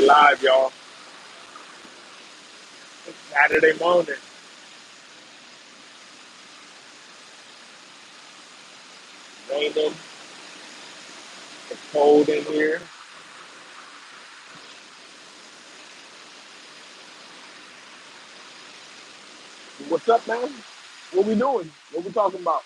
live, y'all. It's Saturday morning. Raining. It's cold in here. What's up, man? What we doing? What we talking about?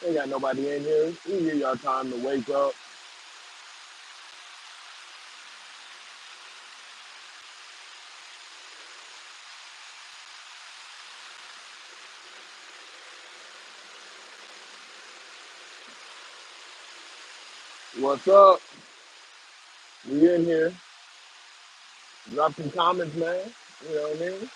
Ain't got nobody in here. We give y'all time to wake up. What's up? We in here. Drop some comments, man. You know what I mean?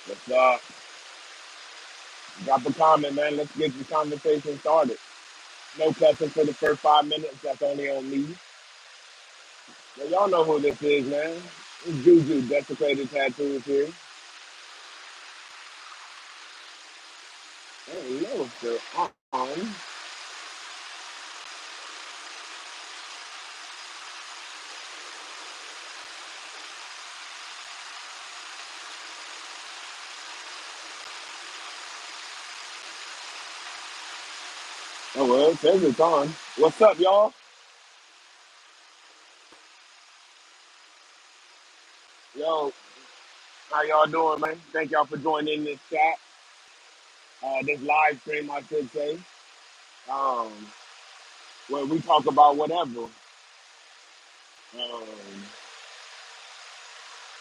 Let's drop a comment, man. Let's get the conversation started. No cussing for the first 5 minutes. That's only on me. Well, y'all know who this is, man. It's Juju, Desecrated Tattoos here. Hello, sir. On. Oh, well, it says it's on. What's up, y'all? Yo, how y'all doing, man? Thank y'all for joining this chat, this live stream, I should say, um, where we talk about whatever.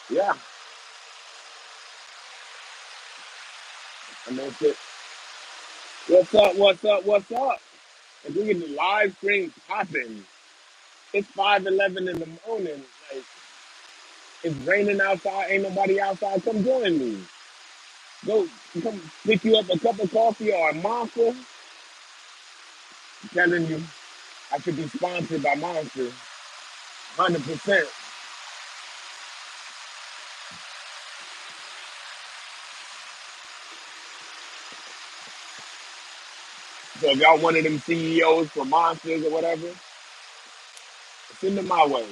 Yeah, I mean, shit. What's up, what's up, what's up? If we get the live stream popping, it's 5:11 in the morning. Like, it's raining outside, ain't nobody outside. Come join me. Go, come pick you up a cup of coffee or a monster. I'm telling you, I should be sponsored by Monster, 100%. So if y'all one of them CEOs for Monsters or whatever, send them my way.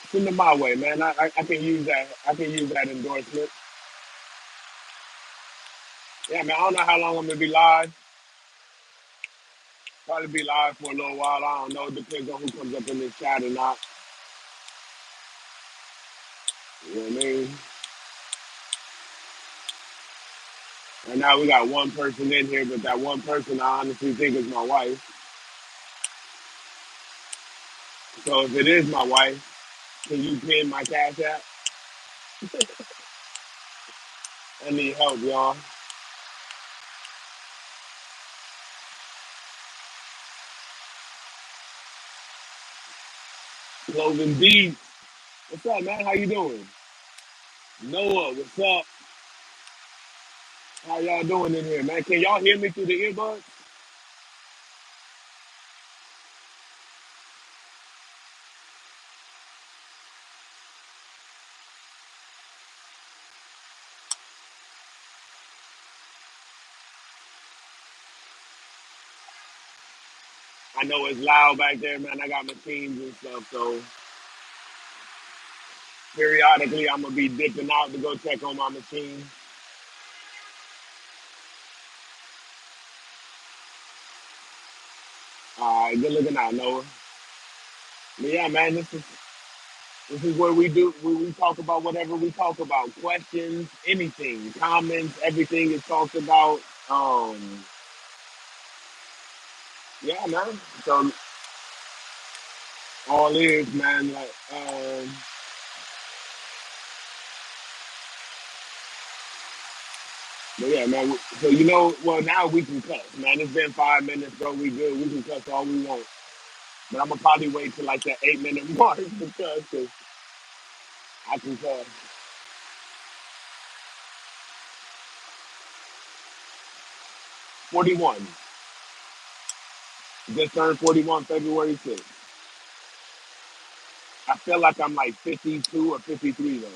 Send them my way, man. I can use that. I can use that endorsement. Yeah, man. I don't know how long I'm gonna be live. Probably be live for a little while. I don't know. It depends on who comes up in this chat or not. You know what I mean? And now we got one person in here, but that one person I honestly think is my wife. So if it is my wife, can you pin my cash app? I need help, y'all. Clothing D. What's up, man? How you doing? Noah, what's up? How y'all doing in here, man? Can y'all hear me through the earbuds? I know it's loud back there, man. I got machines and stuff, so periodically I'm gonna be dipping out to go check on my machine. All right, good looking out, Noah. But yeah, man, this is where we talk about whatever we talk about. Questions, anything, comments, everything is talked about. Um, yeah, man. So all is, man. Like, but yeah, man. So well, now we can cuss, man. It's been 5 minutes, bro. We good. We can cuss all we want. But I'm gonna probably wait till like the 8 minute mark to cuss, cause I can cuss. 41. Just turned 41 February 6th. I feel like I'm like 52 or 53 though.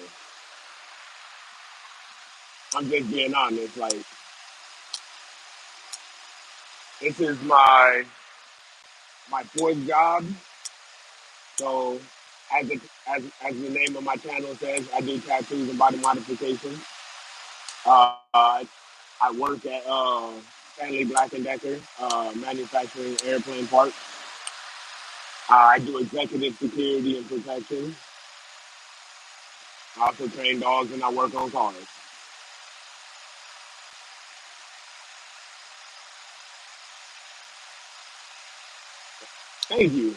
I'm just being honest. Like, this is my fourth job. So as the name of my channel says, I do tattoos and body modification. I work at Stanley Black and Decker, manufacturing airplane parts. I do executive security and protection. I also train dogs and I work on cars. Thank you.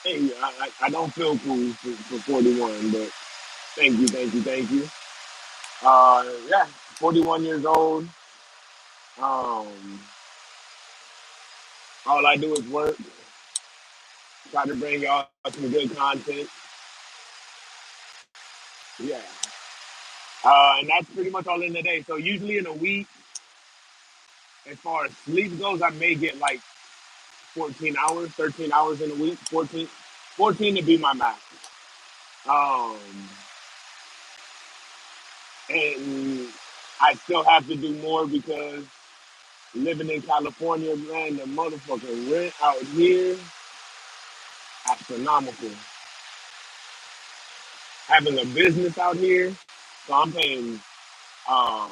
Thank you. I don't feel cool for 41, but thank you, thank you, thank you. Yeah, 41 years old. Um, all I do is work, try to bring y'all some good content. Yeah. And that's pretty much all in the day. So usually in a week, as far as sleep goes, I may get like 14 hours, 13 hours in a week, 14 to be my max. Um, and I still have to do more because living in California, man, the motherfucking rent out here, astronomical. Having a business out here, so I'm paying um,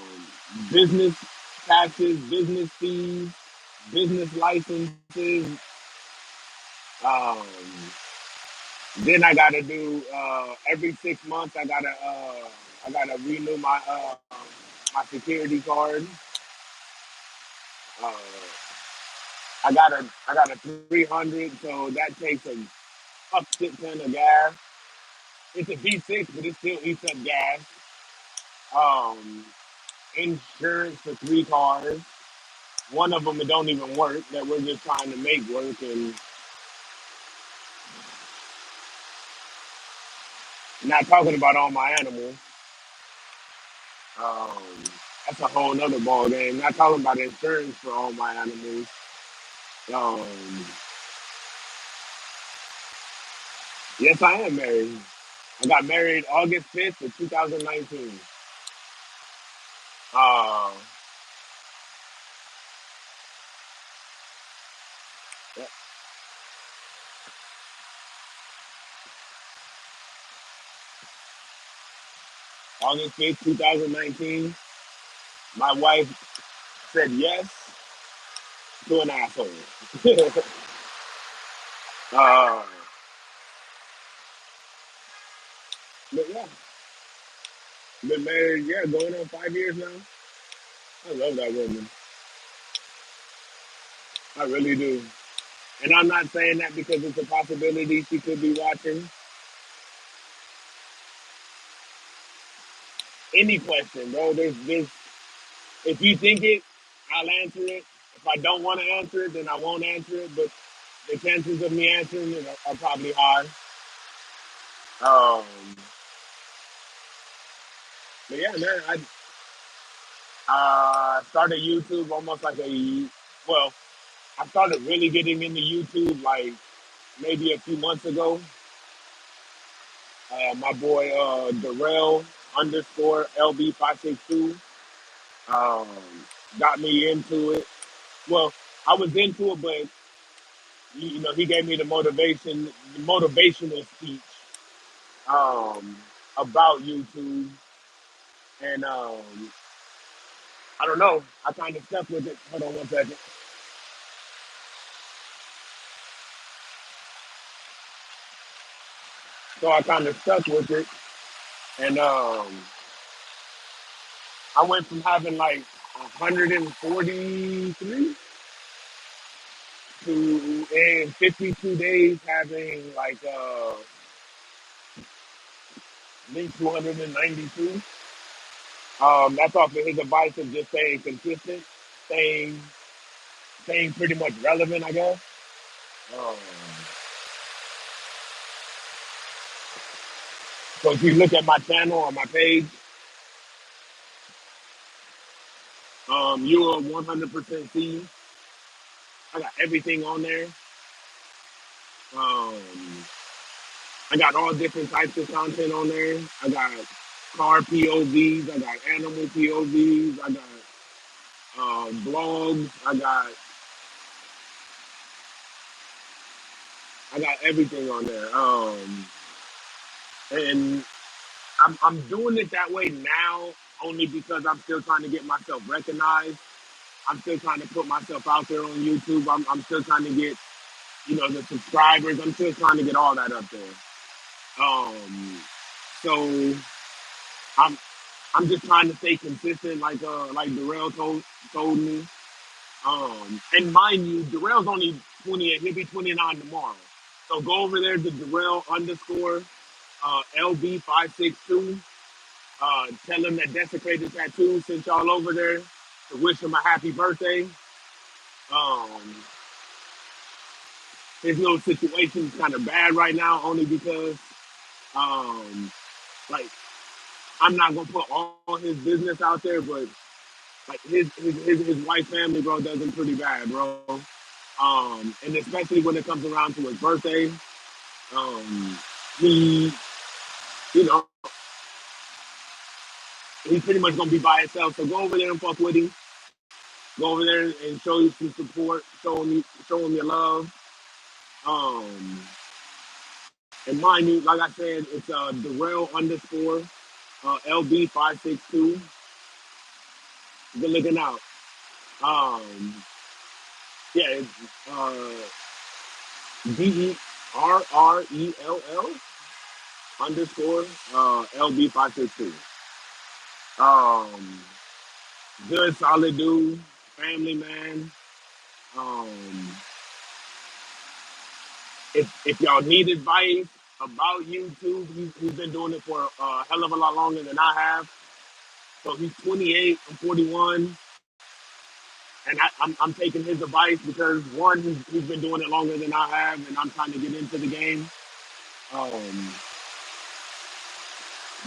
business taxes, business fees, business licenses. Um, then I gotta do every 6 months. I gotta renew my security card. Uh, I got a 300, so that takes a shit ton of gas. It's a V6, but it still eats up gas. Um, Insurance for three cars. One of them it don't even work. That we're just trying to make work, and not talking about all my animals. Um, that's a whole nother ball game. Not talking about insurance for all my animals. Um, yes, I am married. I got married August 5th of 2019. Uh, yeah, August 5th, 2019. My wife said yes to an asshole. uh, but yeah, been married, yeah, going on 5 years now. I love that woman. I really do. And I'm not saying that because it's a possibility she could be watching. Any question, bro. There's if you think it, I'll answer it. If I don't want to answer it, then I won't answer it. But the chances of me answering it are probably high. Um, but yeah, man, I started YouTube almost like well, I started really getting into YouTube like maybe a few months ago. My boy Darrell underscore LB562 um, got me into it. Well, I was into it, but he gave me the motivational speech um, about YouTube, and I don't know. I kind of stuck with it. Hold on one second. So I kind of stuck with it, and I went from having like 143 to in 52 days having like I think 292. That's off of his advice of just staying consistent, staying staying pretty much relevant, I guess. Um, so if you look at my channel on my page, you will 100% see I got everything on there. Um, I got all different types of content on there. I got car POVs, I got animal POVs, I got blogs, I got everything on there. And I'm doing it that way now only because I'm still trying to get myself recognized. I'm still trying to put myself out there on YouTube. I'm still trying to get, the subscribers. I'm still trying to get all that up there. Um, so I'm I'm just trying to stay consistent, like Darrell told me. And mind you, Darrell's only 28. He'll be 29 tomorrow. So go over there to Darrell underscore LB562. Tell him that Desecrated Tattoo sent y'all over there to wish him a happy birthday. Um, his little situation is kind of bad right now, only because, um, like, I'm not gonna put all his business out there, but like his wife family, bro, does him pretty bad, bro. And especially when it comes around to his birthday, um, he, you know, he's pretty much gonna be by himself. So go over there and fuck with him. Go over there and show you some support, show him your love. Um, and mind you, like I said, it's Darrell underscore LB562. Good looking out. Um, yeah, it's DERRELL underscore LB562. Um, good, solid dude, family man. Um, if y'all need advice about YouTube, he's been doing it for a hell of a lot longer than I have. So he's 28, I'm 41, and I'm taking his advice because one, he's been doing it longer than I have, and I'm trying to get into the game. Um,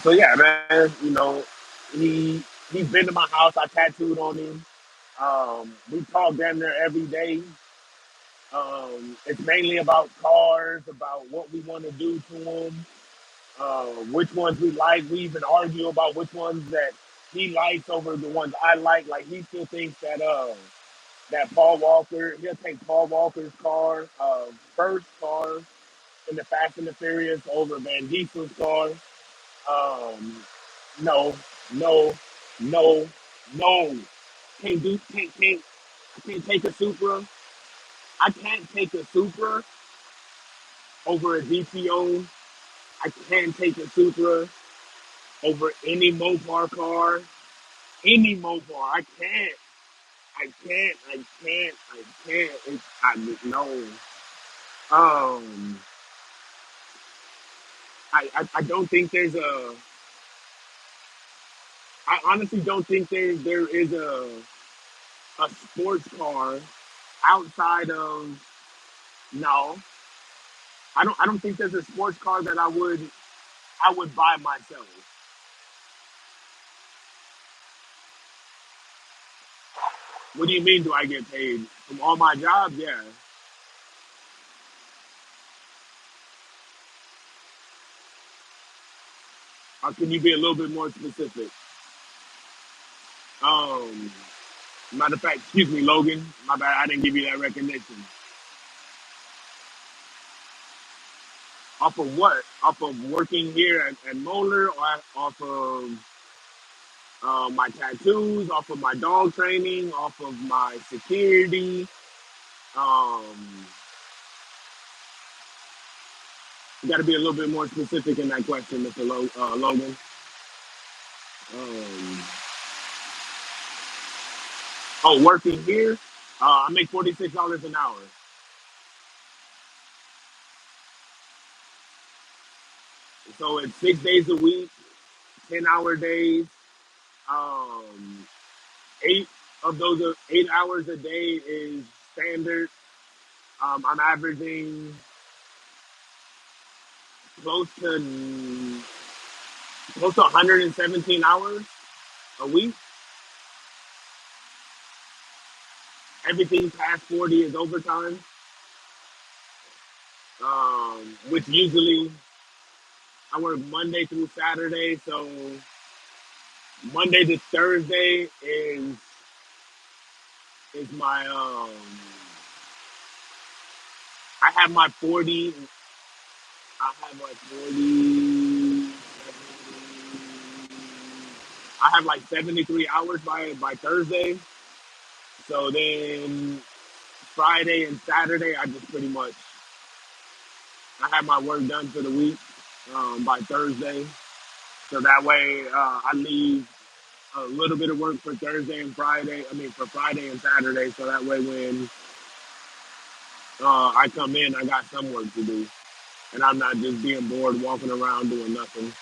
so yeah, man, he's been to my house. I tattooed on him. We talk damn near every day. It's mainly about cars, about what we want to do to them, which ones we like. We even argue about which ones that he likes over the ones I like. Like he still thinks that Paul Walker, he'll take Paul Walker's car, first car in the Fast and the Furious over Van Diesel's car. Um, no, no, no, no. I can't take a Supra. I can't take a Supra over a GTO. I can't take a Supra over any Mopar car. Any Mopar. I can't. I can't. I can't. I can't. No. Um, I don't think there's a. I honestly don't think there is a sports car outside of. No, I don't think there's a sports car that I would buy myself. What do you mean? Do I get paid from all my jobs? Yeah. Can you be a little bit more specific? Um, Matter of fact, excuse me, Logan. My bad. I didn't give you that recognition. Off of what? Off of working here at Moeller, or off of my tattoos, off of my dog training, off of my security. Um, you got to be a little bit more specific in that question, Mr. Logan. Um, oh, working here, I make $46 an hour. So it's 6 days a week, 10-hour days. Um, eight of those 8 hours a day is standard. I'm averaging close to close to 117 hours a week. Everything past 40 is overtime, which usually I work Monday through Saturday. So Monday to Thursday is my I have my 40. I have like 40. I have like 73 hours by Thursday. So then Friday and Saturday, I just pretty much I have my work done for the week by Thursday. So that way I leave a little bit of work for Thursday and Friday. I mean for Friday and Saturday. So that way when I come in, I got some work to do, and I'm not just being bored walking around doing nothing.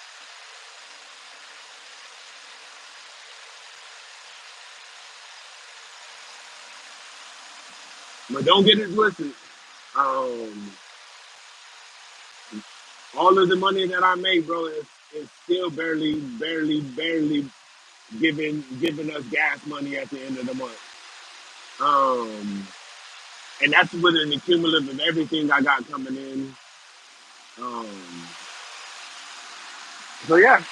But don't get it twisted. Um, all of the money that I make, bro, is still barely giving us gas money at the end of the month. Um, and that's with an accumulative of everything I got coming in. Um, so yeah,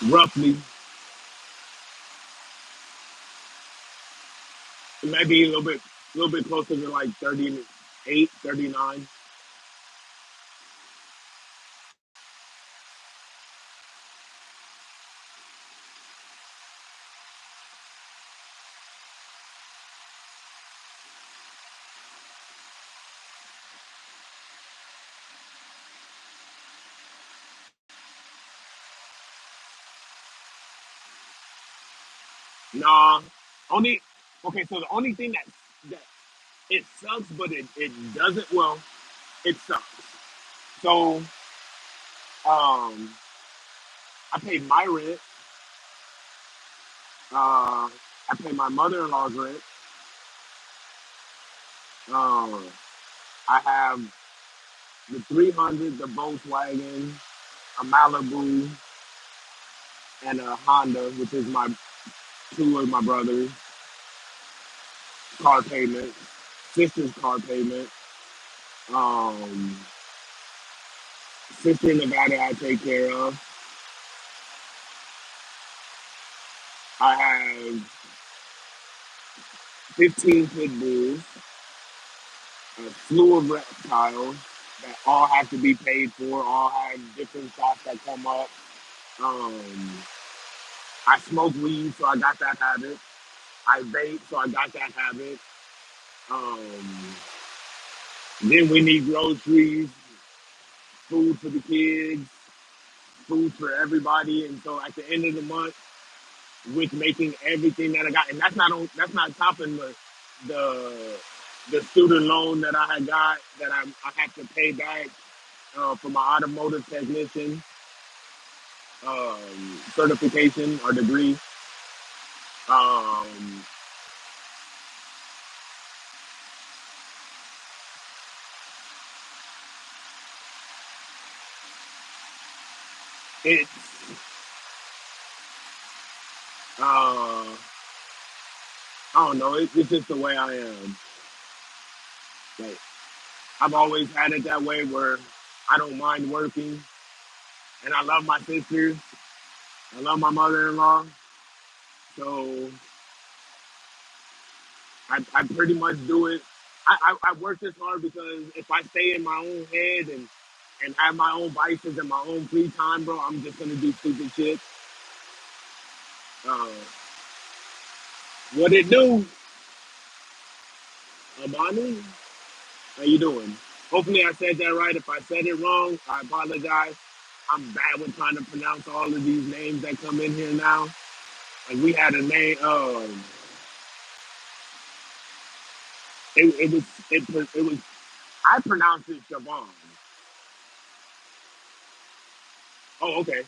roughly, it might be a little bit closer to like 38, 39. Nah, only okay. So the only thing that it sucks, but it doesn't. Well, it sucks. So I pay my rent. I pay my mother-in-law's rent. Uh, I have the 300, the Volkswagen, a Malibu, and a Honda, which is my two of my brothers' car payment, sister's car payment. Um, Sister in Nevada, I take care of. I have 15 pit bulls, a slew of reptiles that all have to be paid for, all have different shots that come up. Um, I smoke weed, so I got that habit. I vape, so I got that habit. Um, then we need groceries, food for the kids, food for everybody, and so at the end of the month, with making everything that I got, and that's not topping the the student loan that I had got that I have to pay back for my automotive technician certification or degree. Um, it's I don't know. It's just the way I am. Like I've always had it that way where I don't mind working, and I love my sisters. I love my mother-in-law. So I pretty much do it. I work this hard because if I stay in my own head and have my own vices and my own free time, bro, I'm just gonna do stupid shit. Uh, what it do, Amani? How you doing? Hopefully I said that right. If I said it wrong, I apologize. I'm bad with trying to pronounce all of these names that come in here now. Like we had a name. It was it was. I pronounced it Siobhan. Oh, okay.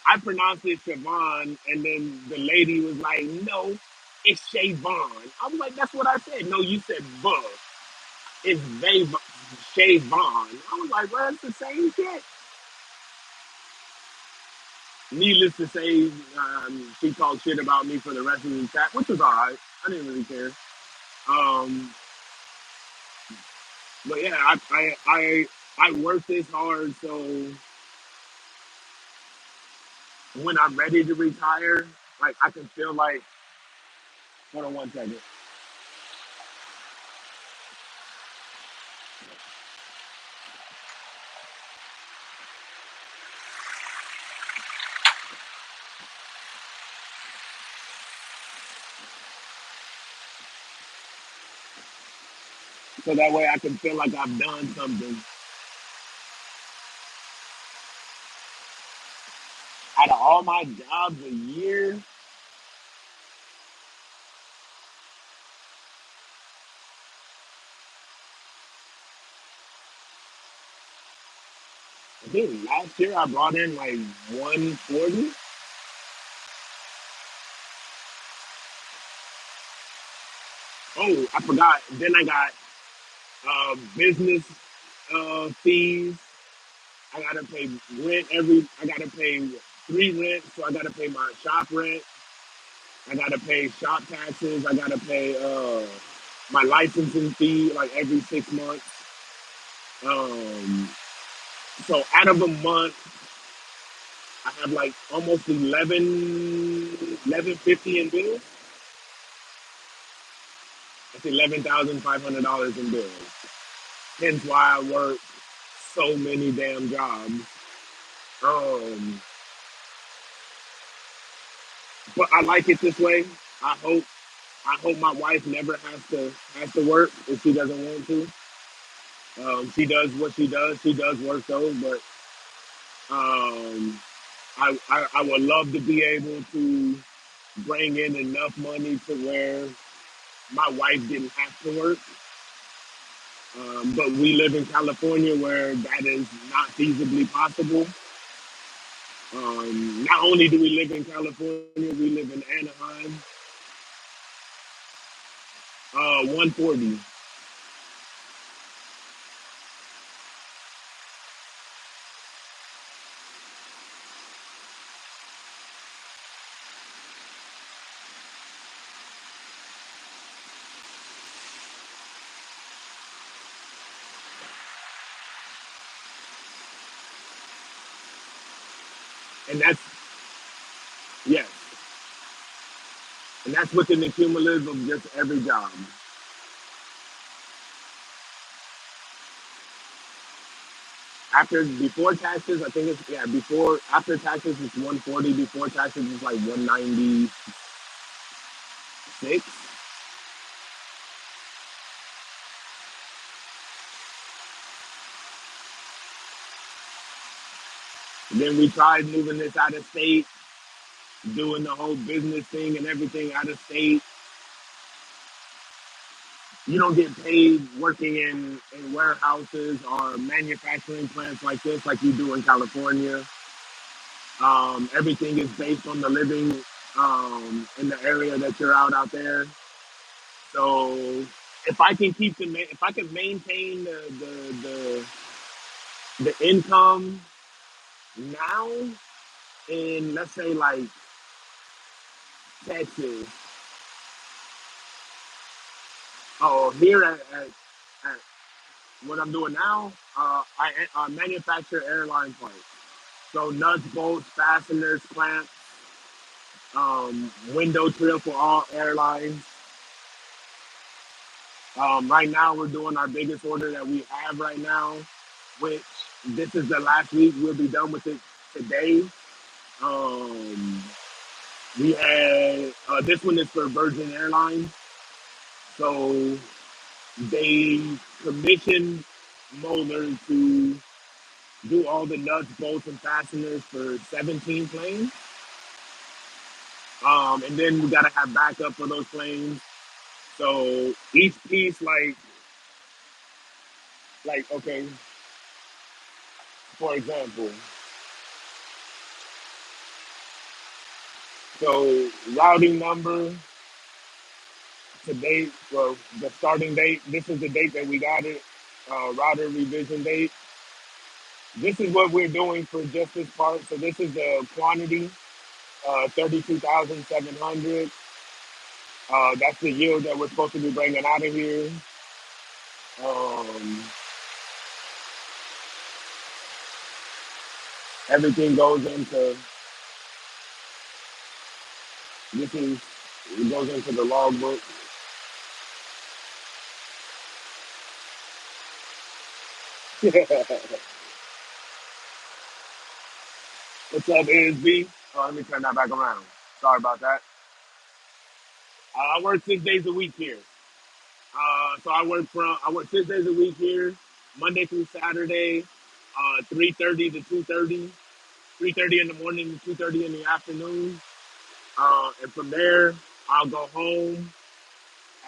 I pronounced it Siobhan, and then the lady was like, "No, it's Shavon." I was like, "That's what I said." No, you said "buh." It's Shavon. I was like, "Well, it's the same shit." Needless to say, she talked shit about me for the rest of the chat, which was all right. I didn't really care. Um, but yeah, I work this hard, so when I'm ready to retire, like I can feel like, hold on one second, so that way I can feel like I've done something. Out of all my jobs a year, I think last year I brought in like 140. Oh, I forgot. Then I got business fees. I gotta pay rent every. I gotta pay 3 rents, so I gotta pay my shop rent. I gotta pay shop taxes. I gotta pay my licensing fee like every 6 months. Um, so out of a month, I have like almost 1150 in bills. That's $11,500 in bills. Hence why I work so many damn jobs. Um, but I like it this way. I hope I hope my wife never has to work if she doesn't want to. She does what she does. She does work though, but um, I would love to be able to bring in enough money to where my wife didn't have to work. But we live in California where that is not feasibly possible. Not only do we live in California, we live in Anaheim. 140, and that's yes, and that's within the cumulative of just every job. After before taxes, I think it's before after taxes it's 140. Before taxes it's like 196. Then we tried moving this out of state, doing the whole business thing and everything out of state. You don't get paid working in warehouses or manufacturing plants like this, like you do in California. Everything is based on the living in the area that you're out there. So if I can if I can maintain the income now in, let's say, like Texas, or here at what I'm doing now, I manufacture airline parts. So nuts, bolts, fasteners, clamps, window trim for all airlines. Right now, we're doing our biggest order that we have right now, which this is the last week. We'll be done with it today. Um, we had this one is for Virgin Airlines, so they commissioned. molder to do all the nuts, bolts, and fasteners for 17 planes. And then we gotta have backup for those planes. So each piece, like okay, for example, so routing number to date, well, the starting date. This is the date that we got it. Router revision date. This is what we're doing for just this part. So this is the quantity, 32,700. That's the yield that we're supposed to be bringing out of here. Um, Everything goes into this is it goes into the logbook. What's up, ASB? Oh, let me turn that back around. Sorry about that. I work 6 days a week here. So I work 6 days a week here, Monday through Saturday, 3:30 to 2:30, 3:30 in the morning to 2:30 in the afternoon. And from there, I'll go home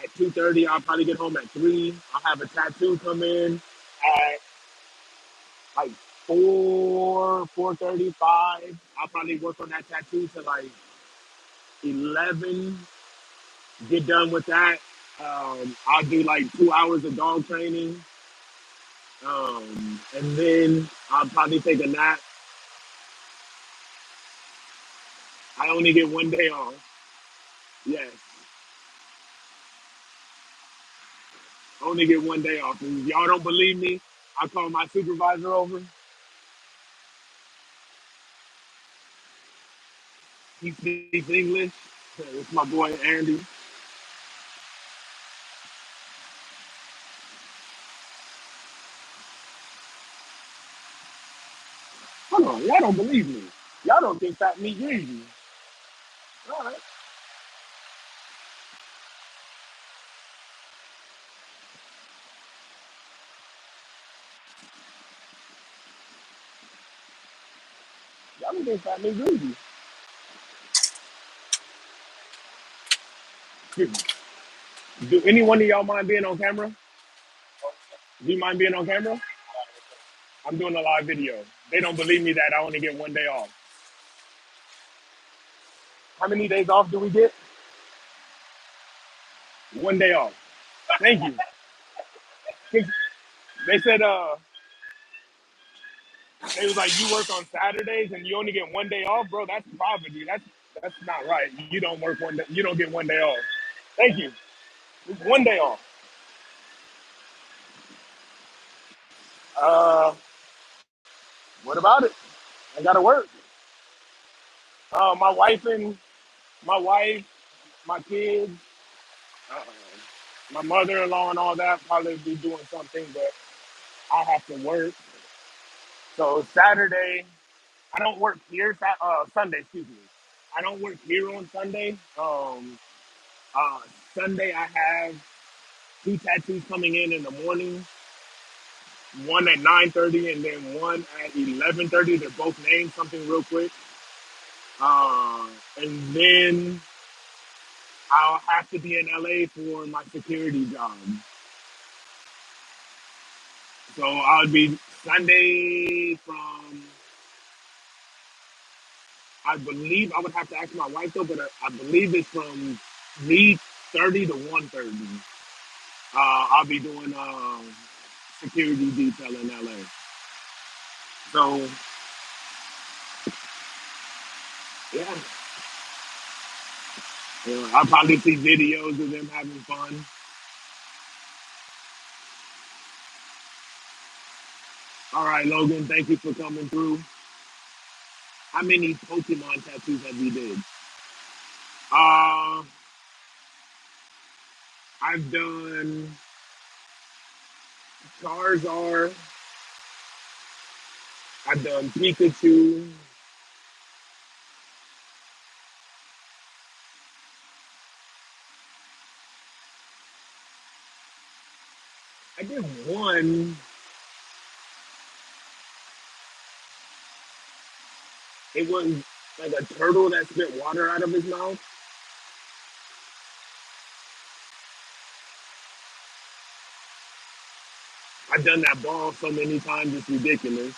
at 2:30. I'll probably get home at 3. I'll have a tattoo come in at like 4:35. I'll probably work on that tattoo to like 11. Get done with that. I'll do like 2 hours of dog training. And then I'll probably take a nap. I only get 1 day off. Yes, I only get 1 day off. And if y'all don't believe me, I call my supervisor over. He speaks English. It's my boy Andy. Hold on, y'all don't believe me. Y'all don't think fat meat greasy. All right, y'all don't think fat meat greasy. Do any one of y'all mind being on camera? Do you mind being on camera? I'm doing a live video. They don't believe me that I only get 1 day off. How many days off do we get? 1 day off. Thank you. 'Cause they said they was like you work on Saturdays and you only get 1 day off, bro. That's poverty. That's not right. You don't work 1 day. You don't get 1 day off. Thank you. It's 1 day off. Uh, what about it? I gotta work. My wife and my wife, my kids, uh, my mother-in-law, and all that probably be doing something, but I have to work. So Saturday, I don't work here. Sunday, excuse me. I don't work here on Sunday. Uh, Sunday I have two tattoos coming in the morning. One at 9:30 and then one at 11:30. They're both named something real quick. And then I'll have to be in LA for my security job. So I'll be Sunday from, I believe I would have to ask my wife though, but I believe it's from 3:30 to 1:30. I'll be doing security detail in LA. So yeah, I'll probably see videos of them having fun. All right, Logan, thank you for coming through. How many Pokemon tattoos have you did? Uh, I've done Charizard. I've done Pikachu. I did one. It was like a turtle that spit water out of his mouth. I've done that ball so many times, it's ridiculous.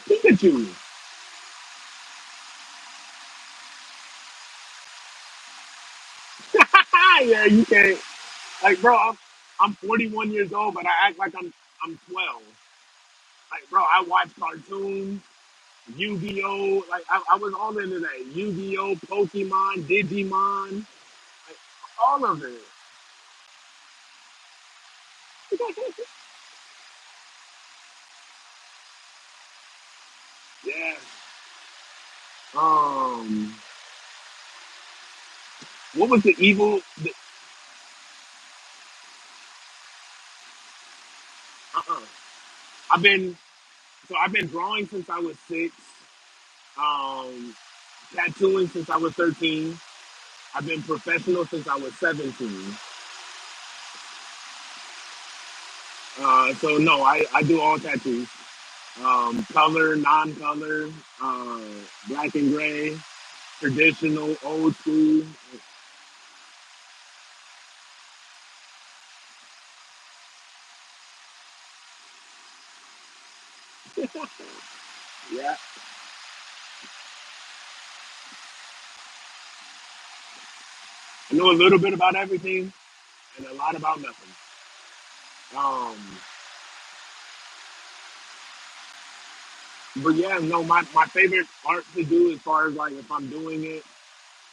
Pikachu. Yeah, you can't. Like, bro, I'm 41 years old, but I act like I'm 12. Like, bro, I watch cartoons, Yu-Gi-Oh. Like, I was all into that. Yu-Gi-Oh, Pokemon, Digimon, like, all of it. Yeah. Um, what was the evil? Uh-uh. I've been I've been drawing since I was 6. Um, tattooing since I was 13. I've been professional since I was 17. So no, I do all tattoos. Color, non-color, uh, black and gray, traditional, old school. Yeah, I know a little bit about everything and a lot about nothing. Um, but yeah, no, my favorite art to do as far as like if I'm doing it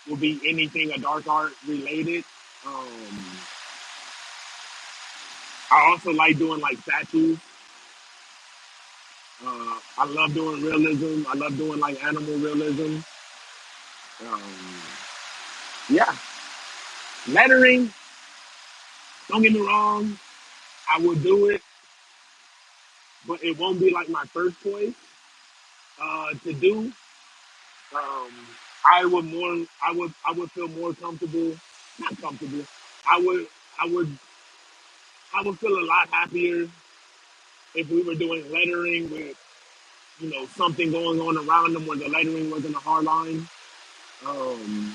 will be anything a dark art related. Um, I also like doing like statues. I love doing realism. I love doing like animal realism. Um, yeah, lettering. Don't get me wrong. I will do it, but it won't be like my first choice to do. Um, I would feel more comfortable. Not comfortable. I would. I would. I would feel a lot happier if we were doing lettering with something going on around them where the lettering wasn't a hard line. Um,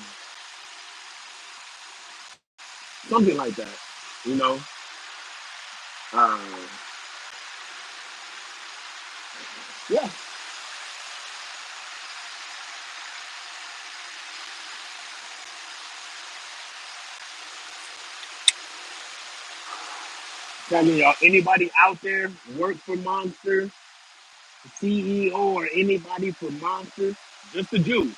something like that. You know. Uh, yeah. Telling y'all, anybody out there work for Monster, CEO or anybody for Monster, just the juice.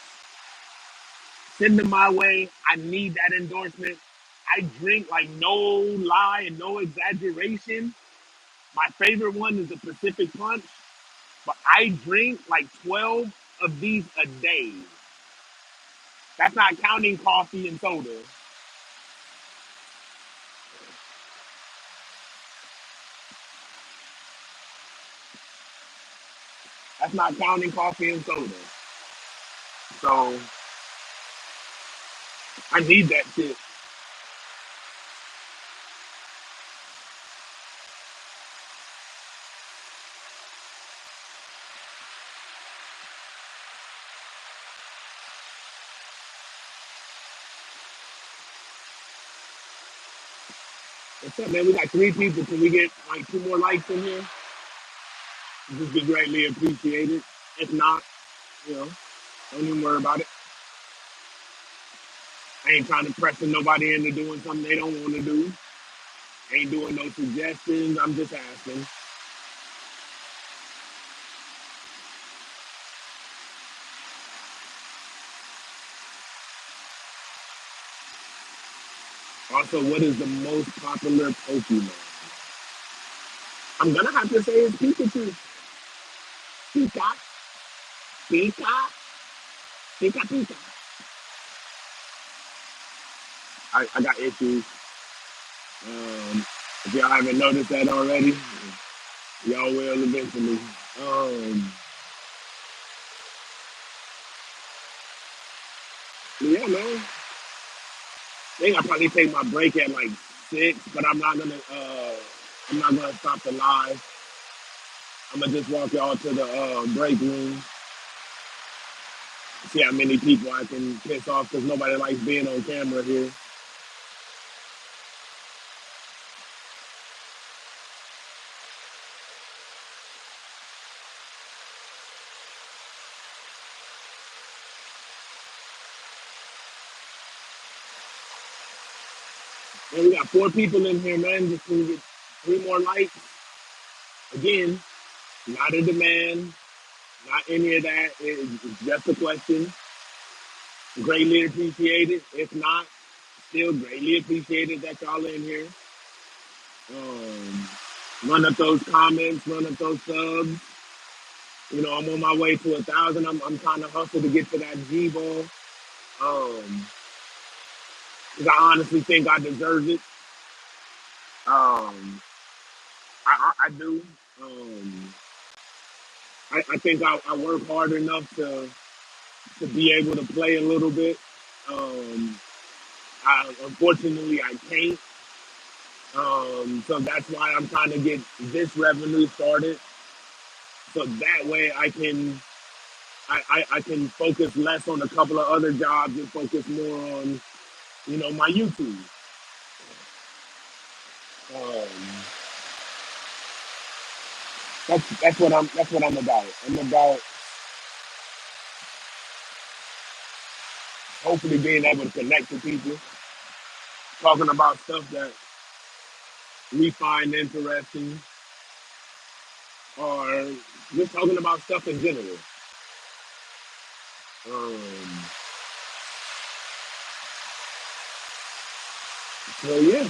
Send them my way. I need that endorsement. I drink like no lie and no exaggeration. My favorite one is the Pacific Punch, but I drink like 12 of these a day. That's not counting coffee and soda. That's not counting coffee and soda. So I need that shit. What's up, man? We got 3 people. Can we get like 2 more likes in here? This would be greatly appreciated. If not, you know, don't even worry about it. I ain't trying to pressure nobody into doing something they don't want to do. Ain't doing no suggestions. I'm just asking. Also, what is the most popular Pokemon? I'm gonna have to say it's Pikachu. Pika, Pika, Pika, Pika. I got issues. If y'all haven't noticed that already, y'all will eventually. Yeah, man. I think I probably take my break at like 6, but I'm not gonna. I'm not gonna stop the live. I'm gonna just walk y'all to the break room, see how many people I can piss off because nobody likes being on camera here. And we got 4 people in here, man. Just can get 3 more likes. Again, not a demand, not any of that. It's just a question. Greatly appreciated. If not, still greatly appreciated that y'all in here. Um, run up those comments, run up those subs. You know, I'm on my way to 1,000. I'm trying to hustle to get to that G ball. Because I honestly think I deserve it. Um, I do. Um, I think I work hard enough to be able to play a little bit. Um, Unfortunately, I can't. So that's why I'm trying to get this revenue started. So that way I can focus less on a couple of other jobs and focus more on, my YouTube. Um, that's what I'm about. I'm about hopefully being able to connect with people, talking about stuff that we find interesting, or just talking about stuff in general. Um, so yeah,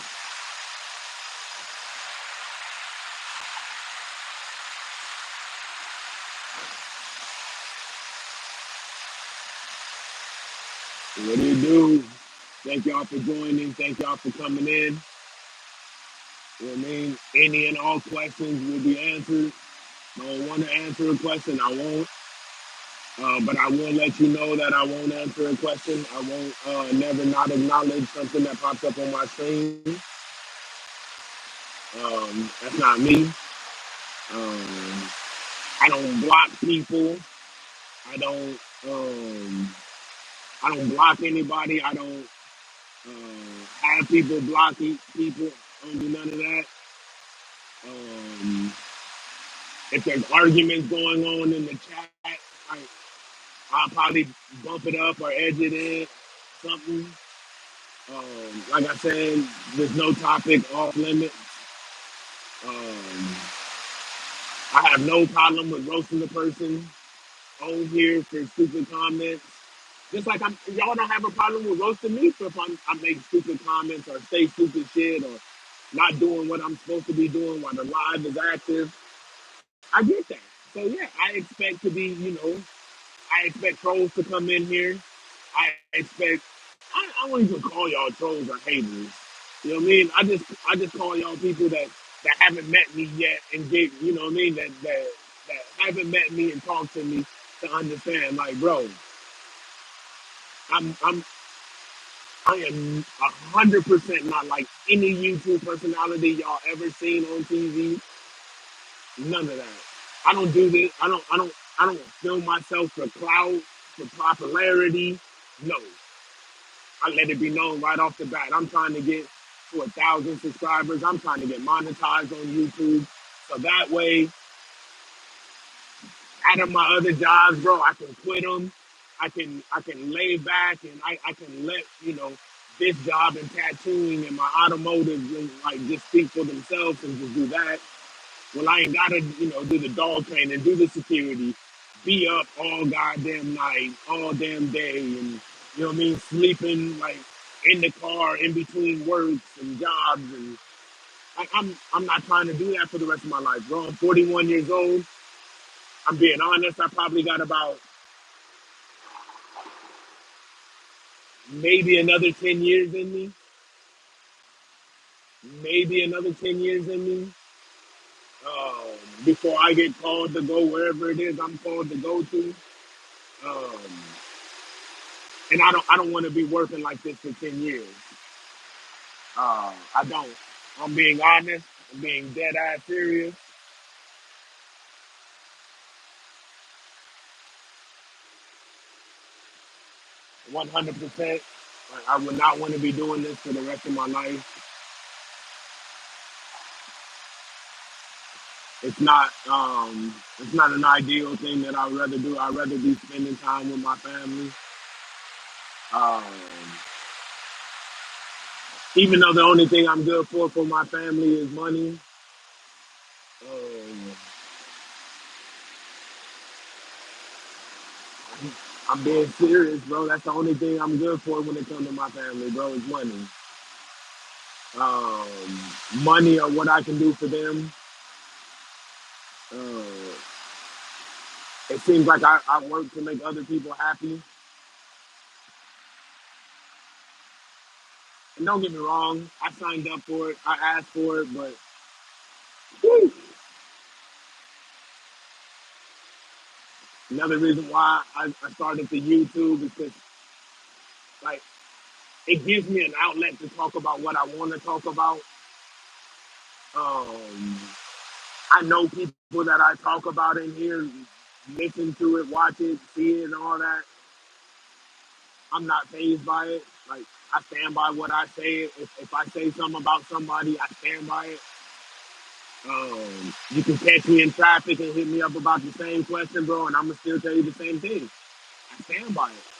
what do you do? Thank y'all for joining. Thank y'all for coming in. You know what I mean? Any and all questions will be answered. I don't want to answer a question, I won't. But I will let you know that I won't answer a question. I won't never not acknowledge something that pops up on my screen. That's not me. Um, I don't block people. I don't. I don't block anybody. I don't have people blocking people. I don't do none of that. Um, if there's arguments going on in the chat, I, I'll probably bump it up or edge it in something. Like I said, there's no topic off limit. Um, I have no problem with roasting the person on here for stupid comments. Just like y'all don't have a problem with roasting me for if I make stupid comments or say stupid shit or not doing what I'm supposed to be doing while the live is active. I get that. So yeah, I expect to be, I expect trolls to come in here. I expect I won't even call y'all trolls or haters. You know what I mean? I just call y'all people that haven't met me yet and get you know what I mean that haven't met me and talked to me to understand. Like, bro, I'm I am 100% not like any YouTube personality y'all ever seen on TV. None of that. I don't do this. I don't film myself for clout, for popularity. No. I let it be known right off the bat. I'm trying to get to 1,000 subscribers. I'm trying to get monetized on YouTube. So that way, out of my other jobs, bro, I can quit them. I can lay back and I can let, this job and tattooing and my automotive and like just speak for themselves and just do that. Well, I ain't gotta, do the dog training, do the security, be up all goddamn night, all damn day, and you know what I mean, sleeping like in the car in between works and jobs, and I'm not trying to do that for the rest of my life, bro. I'm 41 years old. I'm being honest. I probably got about maybe another 10 years in me, maybe another 10 years in me, before I get called to go wherever it is I'm called to go to. Um, and I don't want to be working like this for 10 years. I don't. I'm being honest. I'm being dead ass serious. 100%. Like, I would not want to be doing this for the rest of my life. It's not an ideal thing that I'd rather do. I'd rather be spending time with my family. Um, Even though the only thing I'm good for my family is money. Um, I'm being serious, bro. That's the only thing I'm good for when it comes to my family, bro, is money. Um, Money or what I can do for them. Uh, it seems like I work to make other people happy. And don't get me wrong, I signed up for it, I asked for it, but whew, another reason why I started the YouTube is because like it gives me an outlet to talk about what I want to talk about. Um, I know people that I talk about in here, listen to it, watch it, see it, and all that. I'm not phased by it. Like I stand by what I say. If I say something about somebody, I stand by it. You can catch me in traffic and hit me up about the same question, bro, and I'm gonna still tell you the same thing. I stand by it.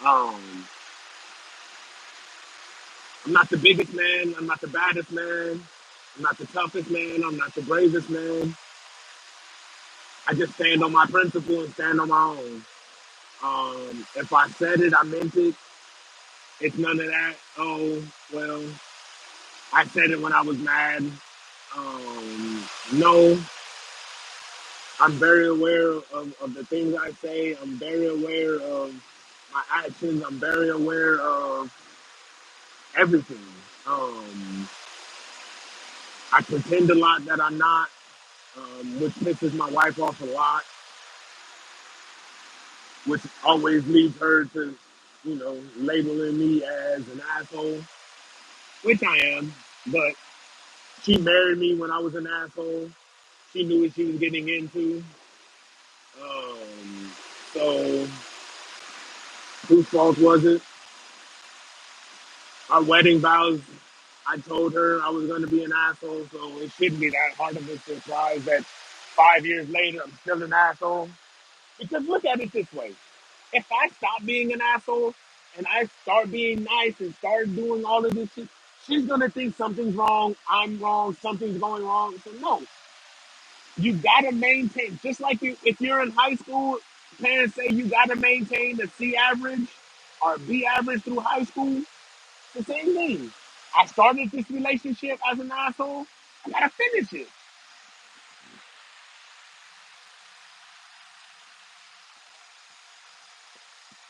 Um, I'm not the biggest man. I'm not the baddest man. I'm not the toughest man. I'm not the bravest man. I just stand on my principle and stand on my own. If I said it, I meant it. It's none of that. Oh, well, I said it when I was mad. No, I'm very aware of the things I say. I'm very aware of my actions. I'm very aware of everything. Um, I pretend a lot that I'm not, which pisses my wife off a lot, which always leads her to, labeling me as an asshole, which I am. But she married me when I was an asshole. She knew what she was getting into. Um, so whose fault was it? Our wedding vows, I told her I was going to be an asshole, so it shouldn't be that hard of a surprise that 5 years later I'm still an asshole. Because look at it this way: if I stop being an asshole and I start being nice and start doing all of this shit, she's gonna think something's wrong, I'm wrong, something's going wrong. So no, you gotta maintain. Just like if you're in high school, parents say you gotta maintain a C average or B average through high school. The same thing. I started this relationship as an asshole. I gotta finish it.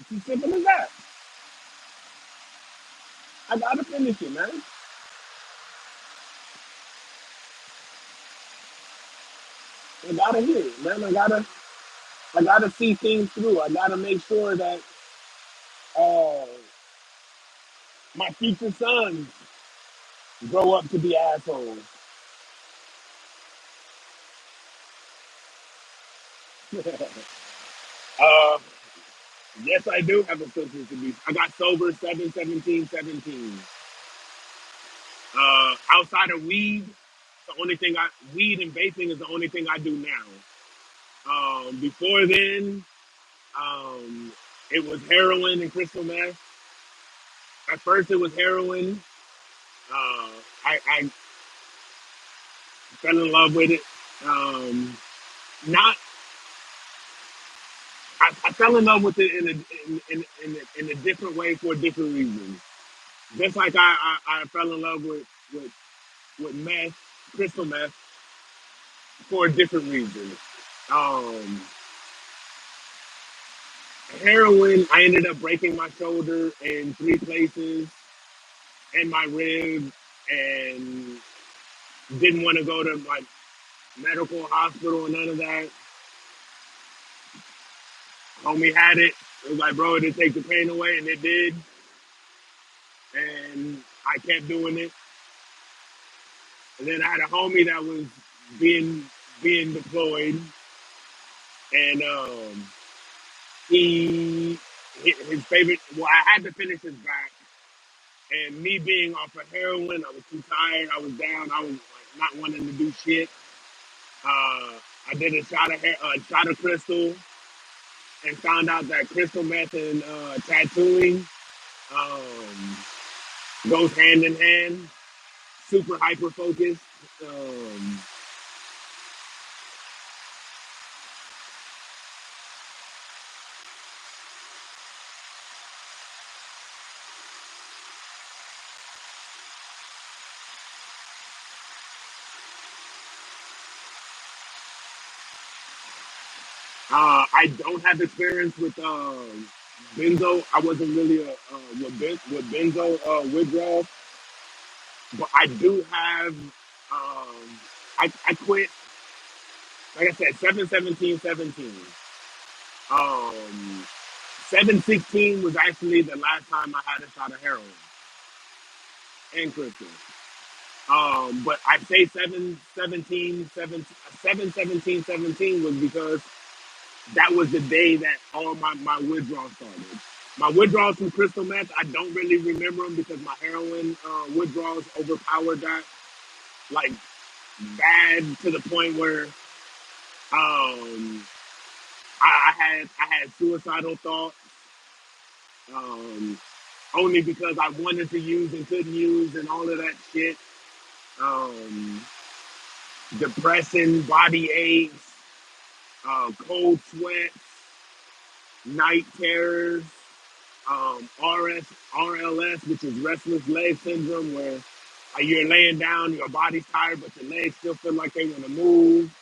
It's as simple as that. I gotta finish it, man. I gotta hit it, man. I gotta see things through. I gotta make sure that uh, my future sons grow up to be assholes. uh, yes, I do have a substance abuse. I got sober 7/17/17. Outside of weed, the only thing weed and vaping is the only thing I do now. Before then, um, it was heroin and crystal meth. At first, it was heroin. I fell in love with it. Um, not I fell in love with it in a different way for a different reason. Just like I fell in love with meth, crystal meth, for a different reason. Um, Heroin, I ended up breaking my shoulder in 3 places and my rib, and didn't want to go to like medical hospital or none of that. Homie had it. It was like, bro, it did take the pain away, and it did. And I kept doing it. And then I had a homie that was being being deployed, and he his favorite. Well, I had to finish his back, and me being off of heroin, I was too tired. I was down. I was like not wanting to do shit. I did a shot of crystal, and found out that crystal meth and tattooing um, goes hand in hand. Super hyper focused. Um, I don't have experience with benzo. I wasn't really with benzo withdrawal, but I do have. I quit. Like I said, 7/17/17. Um, 7/16 was actually the last time I had a shot of heroin and crystal. But I say 7/17/17 was because that was the day that all my withdrawals started. My withdrawals from crystal meth, I don't really remember them because my heroin withdrawals overpowered that like bad to the point where I had suicidal thoughts um, only because I wanted to use and couldn't use and all of that shit. Um, Depression, body aches, cold sweats, night terrors, RLS, which is restless leg syndrome, where you're laying down, your body's tired, but your legs still feel like they want to move.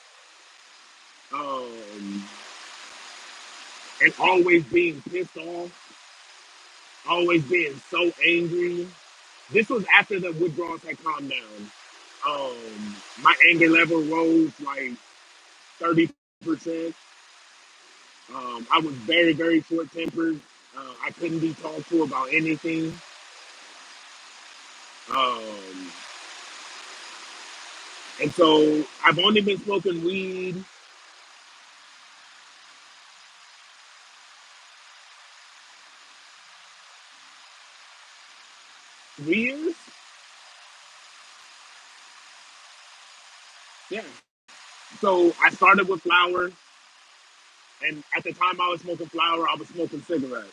Um, and always being pissed off, always being so angry. This was after the withdrawals had calmed down. My anger level rose like 30%. I was very, very short tempered. I couldn't be talked to about anything. Um, and so I've only been smoking weed 3 years. Yeah. So I started with flower, and at the time I was smoking flower, I was smoking cigarettes.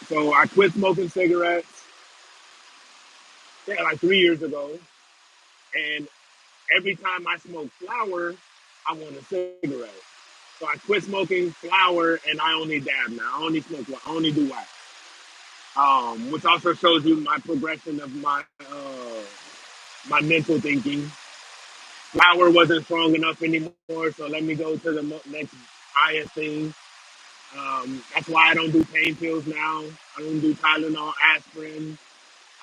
So I quit smoking cigarettes, yeah, like 3 years ago. And every time I smoke flower, I want a cigarette. So I quit smoking flower, and I only dab now. I only smoke. I only do wax. Which also shows you my progression of my mental thinking. Flower wasn't strong enough anymore, so let me go to the next highest thing. That's why I don't do pain pills now. I don't do Tylenol, aspirin.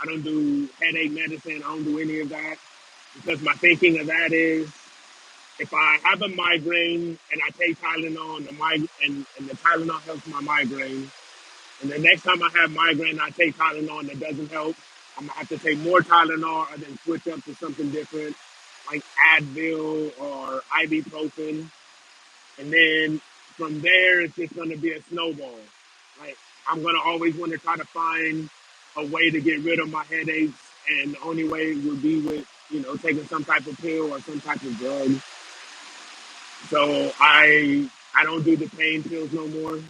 I don't do headache medicine. I don't do any of that because my thinking of that is if I have a migraine and I take Tylenol and and the Tylenol helps my migraine, and the next time I have migraine, I take Tylenol and it doesn't help. I'm gonna have to take more Tylenol or then switch up to something different, like Advil or ibuprofen. And then from there, it's just gonna be a snowball. Like I'm gonna always want to try to find a way to get rid of my headaches, and the only way would be with taking some type of pill or some type of drug. So I don't do the pain pills no more.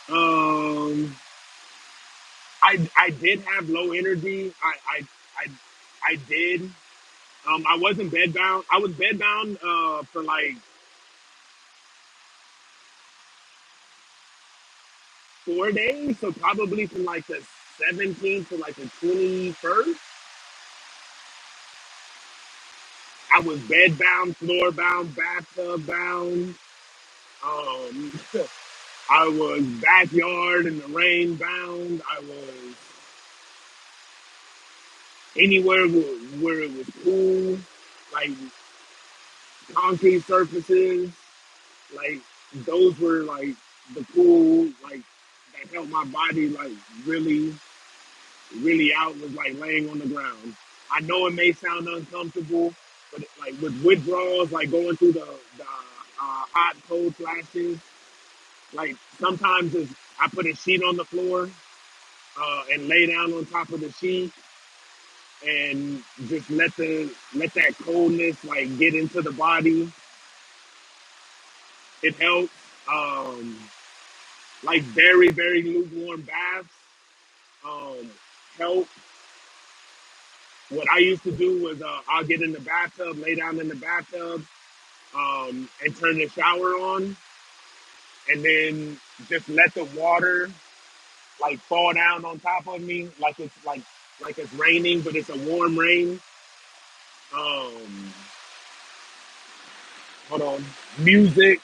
Um, I did have low energy. I did. I wasn't bedbound. I was bedbound for like 4 days, so probably from like the 17th to like the 21st. I was bedbound, floor bound, bathtub bound. Um, I was backyard in the rain bound. I was anywhere where it was cool. like concrete surfaces, like those were like the cool like that helped my body like really really out was like laying on the ground. I know it may sound uncomfortable, but like with withdrawals, like going through the hot cold flashes, like sometimes it's, I put a sheet on the floor and lay down on top of the sheet and just let that coldness like get into the body. It helps. Um, like very very lukewarm baths um, help. What I used to do was I'll get in the bathtub, lay down in the bathtub, and turn the shower on, and then just let the water like fall down on top of me, like it's raining, but it's a warm rain. Um, hold on, music,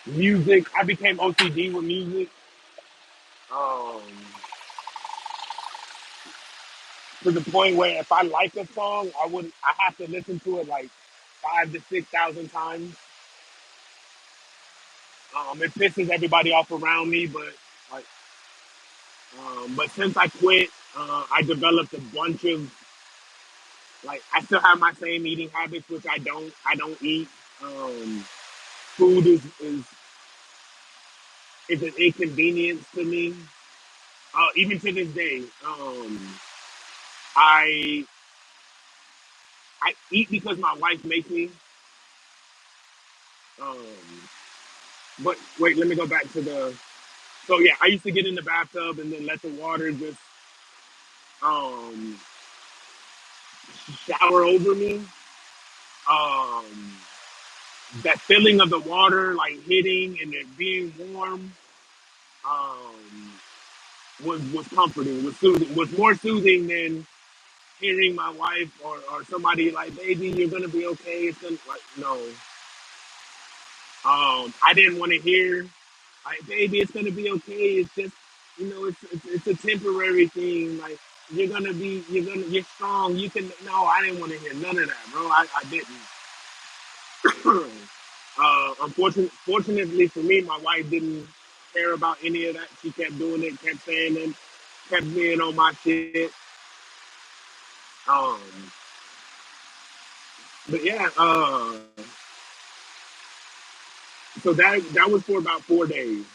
music. I became OCD with music. Um, to the point where if I like a song, I have to listen to it like 5 to 6 thousand times. It pisses everybody off around me, like, but since I quit, I developed a bunch of like I still have my same eating habits, which I don't eat. Um, food is an inconvenience to me, even to this day. I I eat because my wife makes me. Um, but wait, let me go back to the. So yeah, I used to get in the bathtub and then let the water just um, shower over me. Um, that feeling of the water like hitting and it being warm um, was comforting, was soothing, was more soothing than hearing my wife or somebody like, "Baby, you're gonna be okay." It's gonna like no. I didn't want to hear like, "Baby, it's gonna be okay. It's just it's a temporary thing. Like you're strong. You can." No, I didn't want to hear none of that, bro. I didn't. Fortunately for me, my wife didn't care about any of that. She kept doing it, kept saying it, kept being on my shit. Um, but yeah, so that was for about 4 days.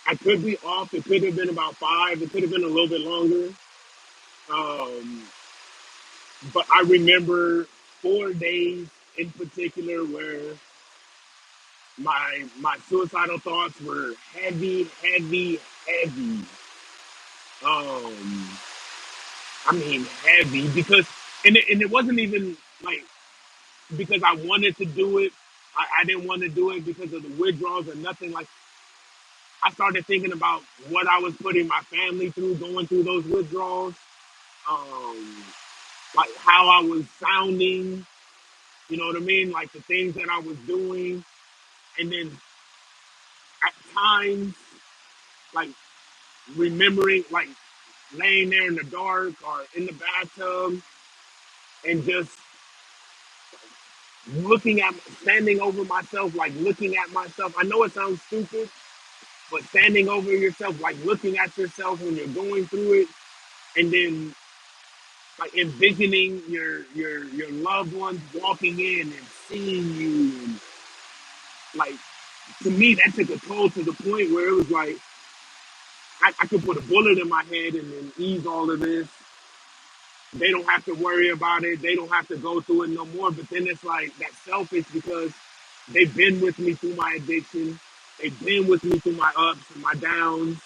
I could be off. It could have been about five. It could have been a little bit longer. Um, but I remember 4 days in particular where my suicidal thoughts were heavy, heavy, heavy. Um, I mean, heavy because, and it wasn't even like because I wanted to do it. I didn't want to do it because of the withdrawals or nothing. Like I started thinking about what I was putting my family through, going through those withdrawals. Um, like how I was sounding. You know what I mean? Like the things that I was doing, and then at times, like remembering, like laying there in the dark or in the bathtub and just looking at standing over myself, like looking at myself. I know it sounds stupid, but standing over yourself, like looking at yourself when you're going through it, and then like envisioning your loved ones walking in and seeing you, and like to me that took a toll to the point where it was like I could put a bullet in my head and then ease all of this. They don't have to worry about it. They don't have to go through it no more. But then it's like that selfish because they've been with me through my addiction. They've been with me through my ups and my downs.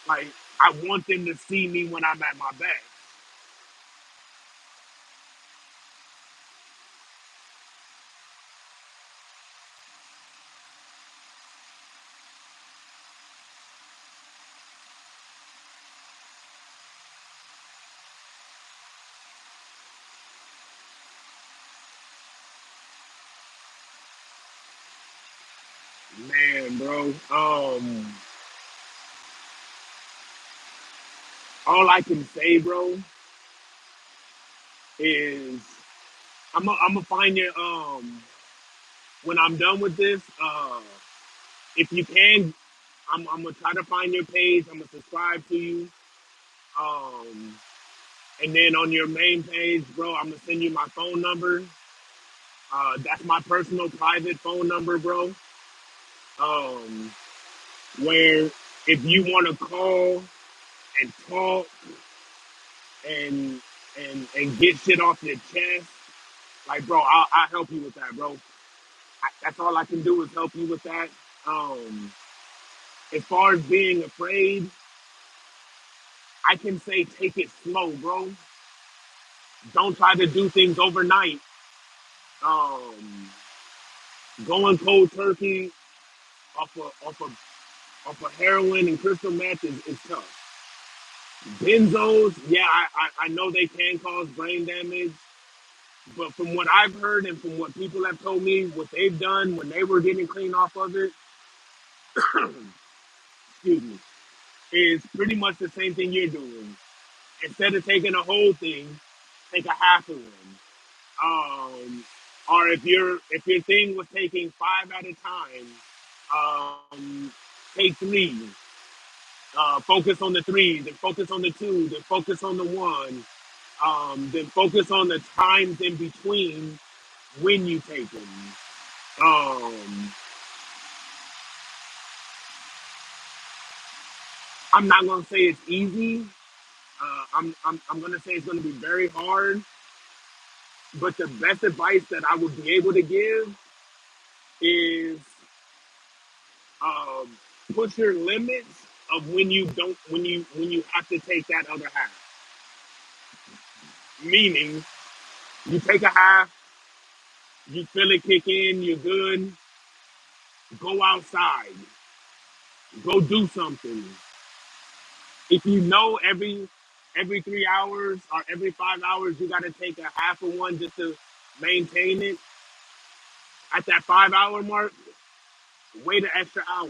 Like I want them to see me when I'm at my best. Man, bro. All I can say, bro, is I'm gonna find your when I'm done with this. If you can, I'm gonna try to find your page. I'm gonna subscribe to you. Um, and then on your main page, bro, I'm gonna send you my phone number. That's my personal private phone number, bro. Um, where if you want to call and talk and and get shit off your chest, like, bro, I'll help you with that, bro. That's all I can do is help you with that. Um, as far as being afraid, I can say take it slow, bro. Don't try to do things overnight. Um, going cold turkey off of heroin and crystal meth is tough. Benzos, yeah, I know they can cause brain damage, but from what I've heard and from what people have told me, what they've done when they were getting clean off of it, excuse me, is pretty much the same thing you're doing. Instead of taking a whole thing, take a half of one. Um, or if your thing was taking five at a time, take three. Focus on the three, then focus on the two, then focus on the one, then focus on the times in between when you take them. Um, I'm not gonna say it's easy. I'm gonna say it's gonna be very hard. But the best advice that I would be able to give is um, push your limits of when you have to take that other half. Meaning, you take a half, you feel it kick in, you're good. Go outside, go do something. If you know every 3 hours or every 5 hours you got to take a half of one just to maintain it. At that 5 hour mark, wait an extra hour,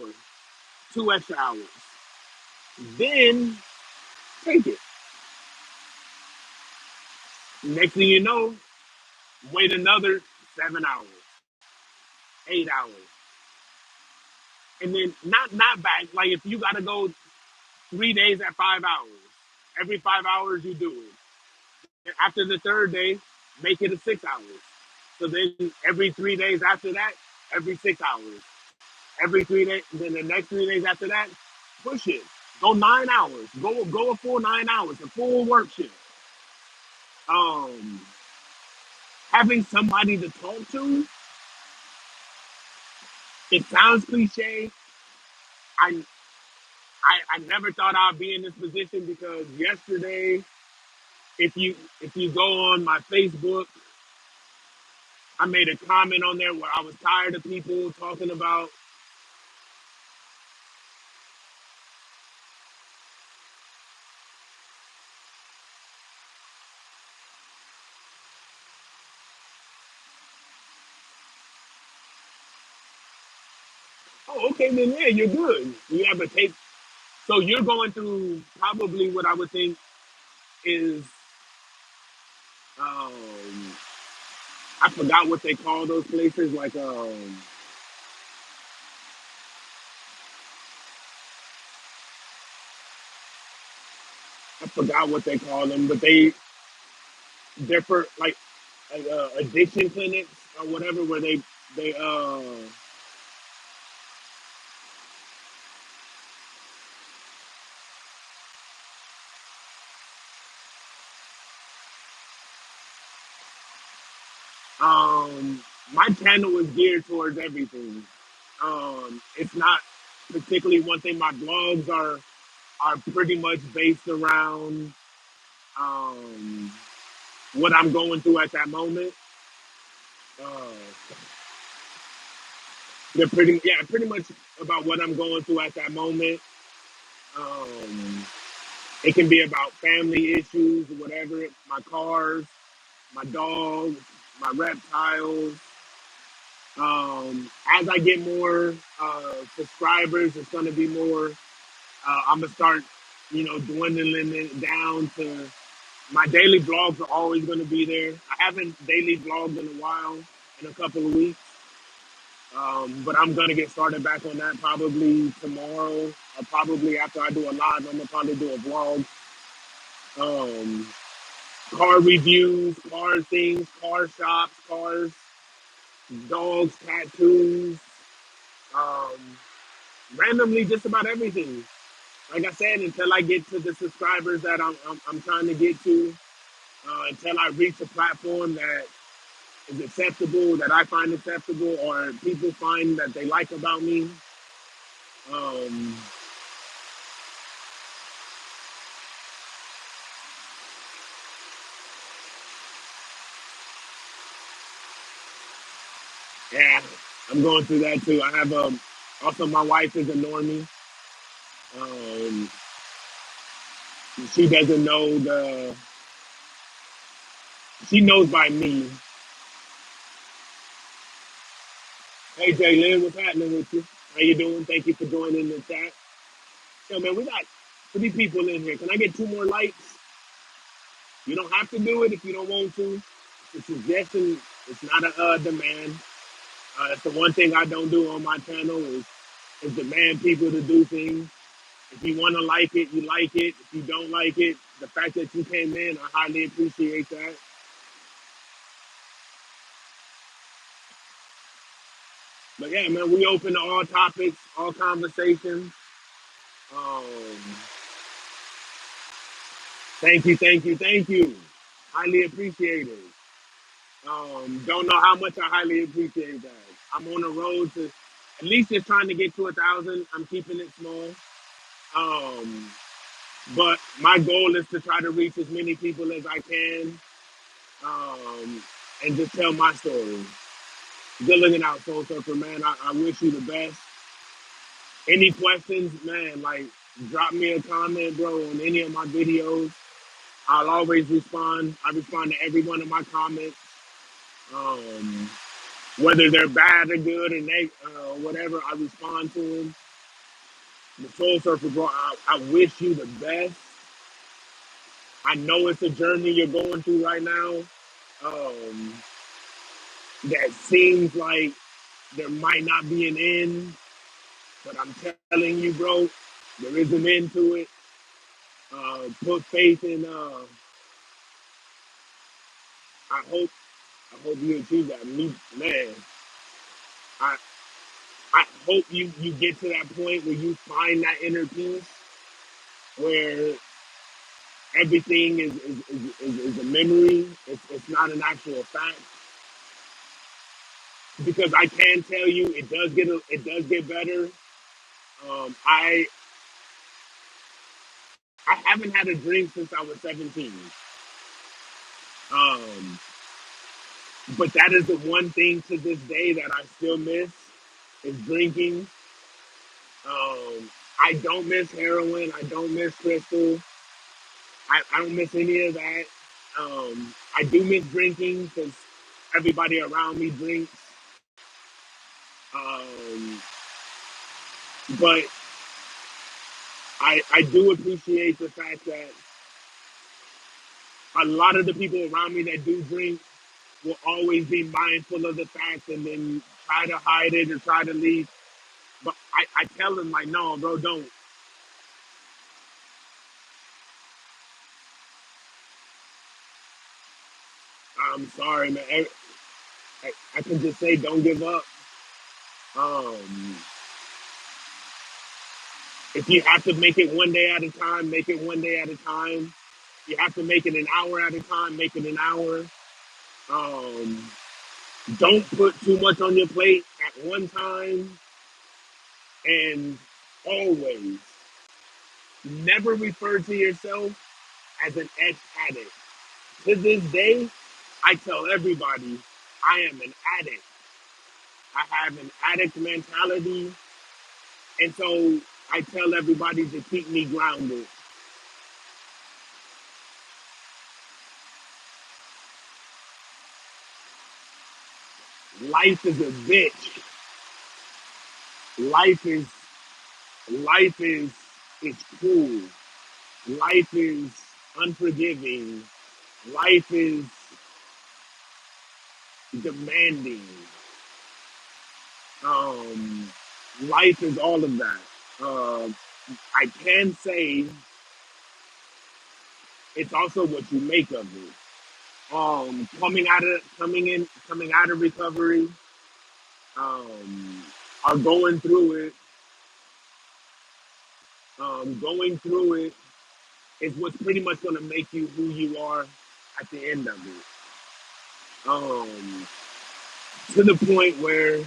2 extra hours, then take it. Next thing you know, wait another 7 hours, 8 hours, and then not back. Like if you got to go 3 days at 5 hours, every 5 hours you do it. And after the third day, make it a 6 hours. So then every 3 days after that, every 6 hours. Every 3 days, then the next 3 days after that, push it. Go 9 hours. Go a full 9 hours, a full work shift. Um, having somebody to talk to, it sounds cliche. I I never thought I'd be in this position because yesterday, if you go on my Facebook, I made a comment on there where I was tired of people talking about, oh, okay, then yeah, you're good. You have a tape. So you're going through probably what I would think is, um, I forgot what they call those places. Like, I forgot what they call them, but they're for like addiction clinics or whatever, where they my channel is geared towards everything. It's not particularly one thing. My blogs are pretty much based around um, what I'm going through at that moment. Uh, they're pretty much about what I'm going through at that moment. Um, it can be about family issues, whatever. My cars, my dogs, my reptiles. As I get more subscribers, it's going to be more. I'm gonna start, dwindling it down to my daily vlogs are always going to be there. I haven't daily vlogged in a while, in a couple of weeks, but I'm gonna get started back on that probably tomorrow, or probably after I do a live. I'm gonna probably do a vlog. Um, car reviews, car things, car shops, cars, dogs, tattoos, um, randomly just about everything. Like I said, until I get to the subscribers that I'm trying to get to, until I reach a platform that is acceptable, that I find acceptable, or people find that they like about me. Um, yeah, I'm going through that too. I have also my wife is a normie. Um, she doesn't know she knows by me. Hey Jalen, what's happening with you? How you doing? Thank you for joining the chat. Yo man, we got 3 people in here. Can I get 2 more likes? You don't have to do it if you don't want to. It's a suggestion. It's not a demand. That's the one thing I don't do on my channel is demand people to do things. If you want to like it, you like it. If you don't like it, the fact that you came in, I highly appreciate that. But yeah, man, we open to all topics, all conversations. Um, thank you, thank you, thank you. Highly appreciate it. Don't know how much I highly appreciate that. I'm on the road to at least just trying to get to 1,000. I'm keeping it small. Um, but my goal is to try to reach as many people as I can, and just tell my story. Good looking out, Soul Surfer, man. I wish you the best. Any questions, man, like drop me a comment, bro, on any of my videos. I'll always respond. I respond to every one of my comments. Um, whether they're bad or good or whatever, I respond to them. The Soul Surfer, bro, I wish you the best. I know it's a journey you're going through right now. Um, that seems like there might not be an end, but I'm telling you, bro, there is an end to it. Put faith in. I hope. I hope you achieve that. Me, man. I. I hope you get to that point where you find that inner peace, where everything is a memory. It's not an actual fact. Because I can tell you, it does get better. I haven't had a drink since I was 17. Um, but that is the one thing to this day that I still miss is drinking. I don't miss heroin. I don't miss crystal. I don't miss any of that. I do miss drinking because everybody around me drinks. Um, but I do appreciate the fact that a lot of the people around me that do drink will always be mindful of the fact and then try to hide it or try to leave. But I tell them like, no, bro, don't. I'm sorry, man. I can just say don't give up. Um, if you have to make it one day at a time, make it one day at a time. If you have to make it an hour at a time, make it an hour. Um, don't put too much on your plate at one time. And always never refer to yourself as an ex-addict. To this day, I tell everybody I am an addict. I have an addict mentality. And so I tell everybody to keep me grounded. Life is a bitch. Life is life is cruel. Life is unforgiving. Life is demanding. Um, Life is all of that. I can say it's also what you make of it. Coming out of recovery, um, or going through it is what's pretty much going to make you who you are at the end of it. To the point where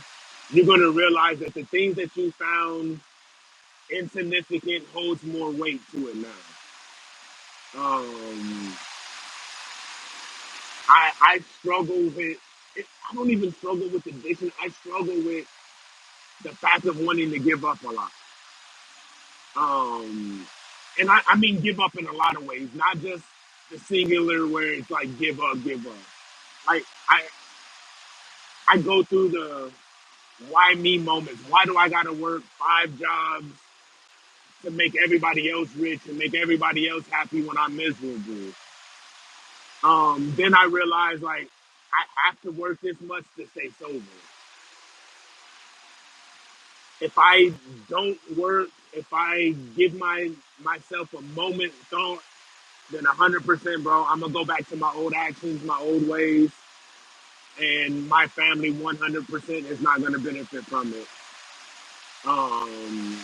you're going to realize that the things that you found insignificant holds more weight to it now. Um, I struggle with. I don't even struggle with addiction. I struggle with the fact of wanting to give up a lot. And I mean give up in a lot of ways, not just the singular where it's like give up, give up. Like I go through the why me moments. Why do I gotta work 5 jobs to make everybody else rich and make everybody else happy when I'm miserable? Then I realize like I have to work this much to stay sober. If I don't work, if I give myself a moment thought, then 100%, bro, I'm gonna go back to my old actions, my old ways, and my family 100% is not gonna benefit from it. Um,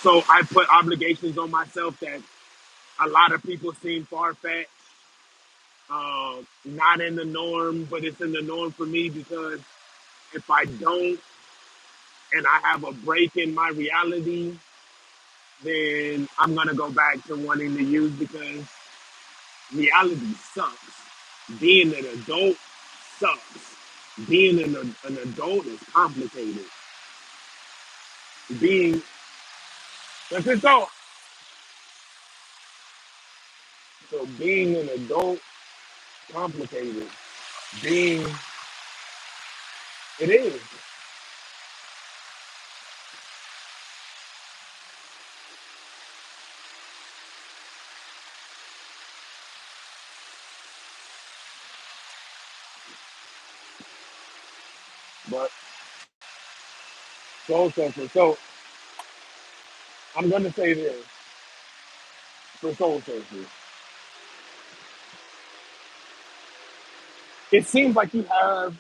so I put obligations on myself that a lot of people seem far fetched, not in the norm, but it's in the norm for me because if I don't and I have a break in my reality, then I'm gonna go back to wanting to use because reality sucks. Being an adult sucks. Being an adult is complicated. Being that's it so being an adult complicated. Being it is. But so I'm gonna say this for soul searchers. It seems like you have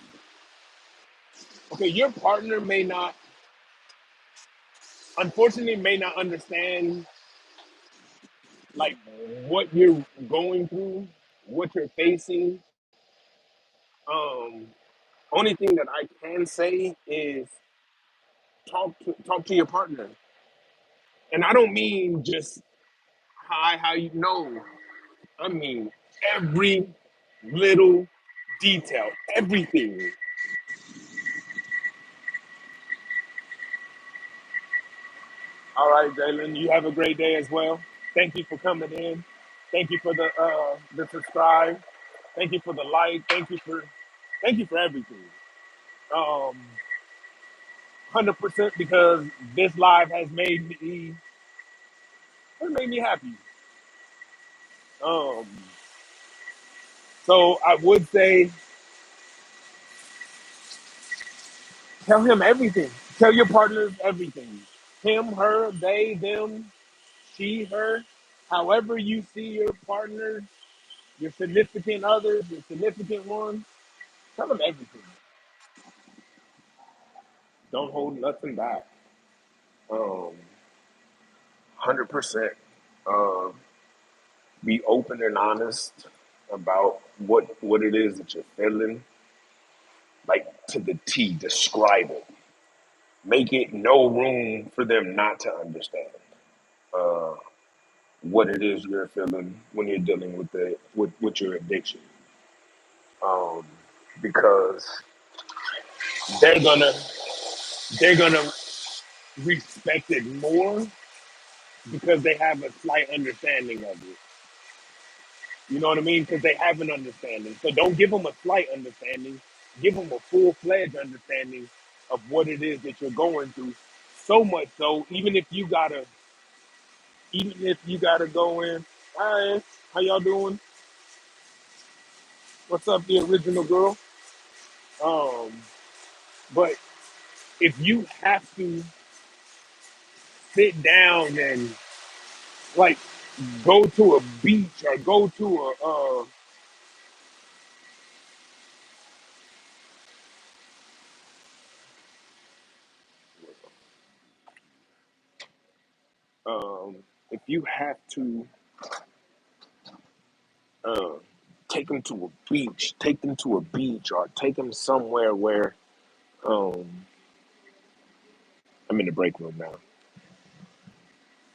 okay, your partner may not unfortunately may not understand like what you're going through, what you're facing. Um, Only thing that I can say is talk to your partner, and I don't mean just hi, how you know. I mean every little detail, everything. All right, Jalen, you have a great day as well. Thank you for coming in. Thank you for the subscribe. Thank you for the like. Thank you for everything. 100% because this live has made me happy. Um, so I would say tell him everything. Tell your partners everything. Him, her, they, them, she, her. However you see your partner, your significant others, your significant ones, tell them everything. Don't hold nothing back. 100%. Um, be open and honest about what it is that you're feeling, like to the T. Describe it. Make it no room for them not to understand uh, what it is you're feeling when you're dealing with your addiction, um, because they're gonna they're gonna respect it more because they have a slight understanding of it. You know what I mean? Because they have an understanding. So don't give them a slight understanding. give them a full-fledged understanding of what it is that you're going through. So much so, even if you gotta go in. Hi, how y'all doing? What's up, the original girl? Um, but if you have to sit down and like go to a beach or go to if you have to uh, take them to a beach or take them somewhere where um, I'm in the break room now.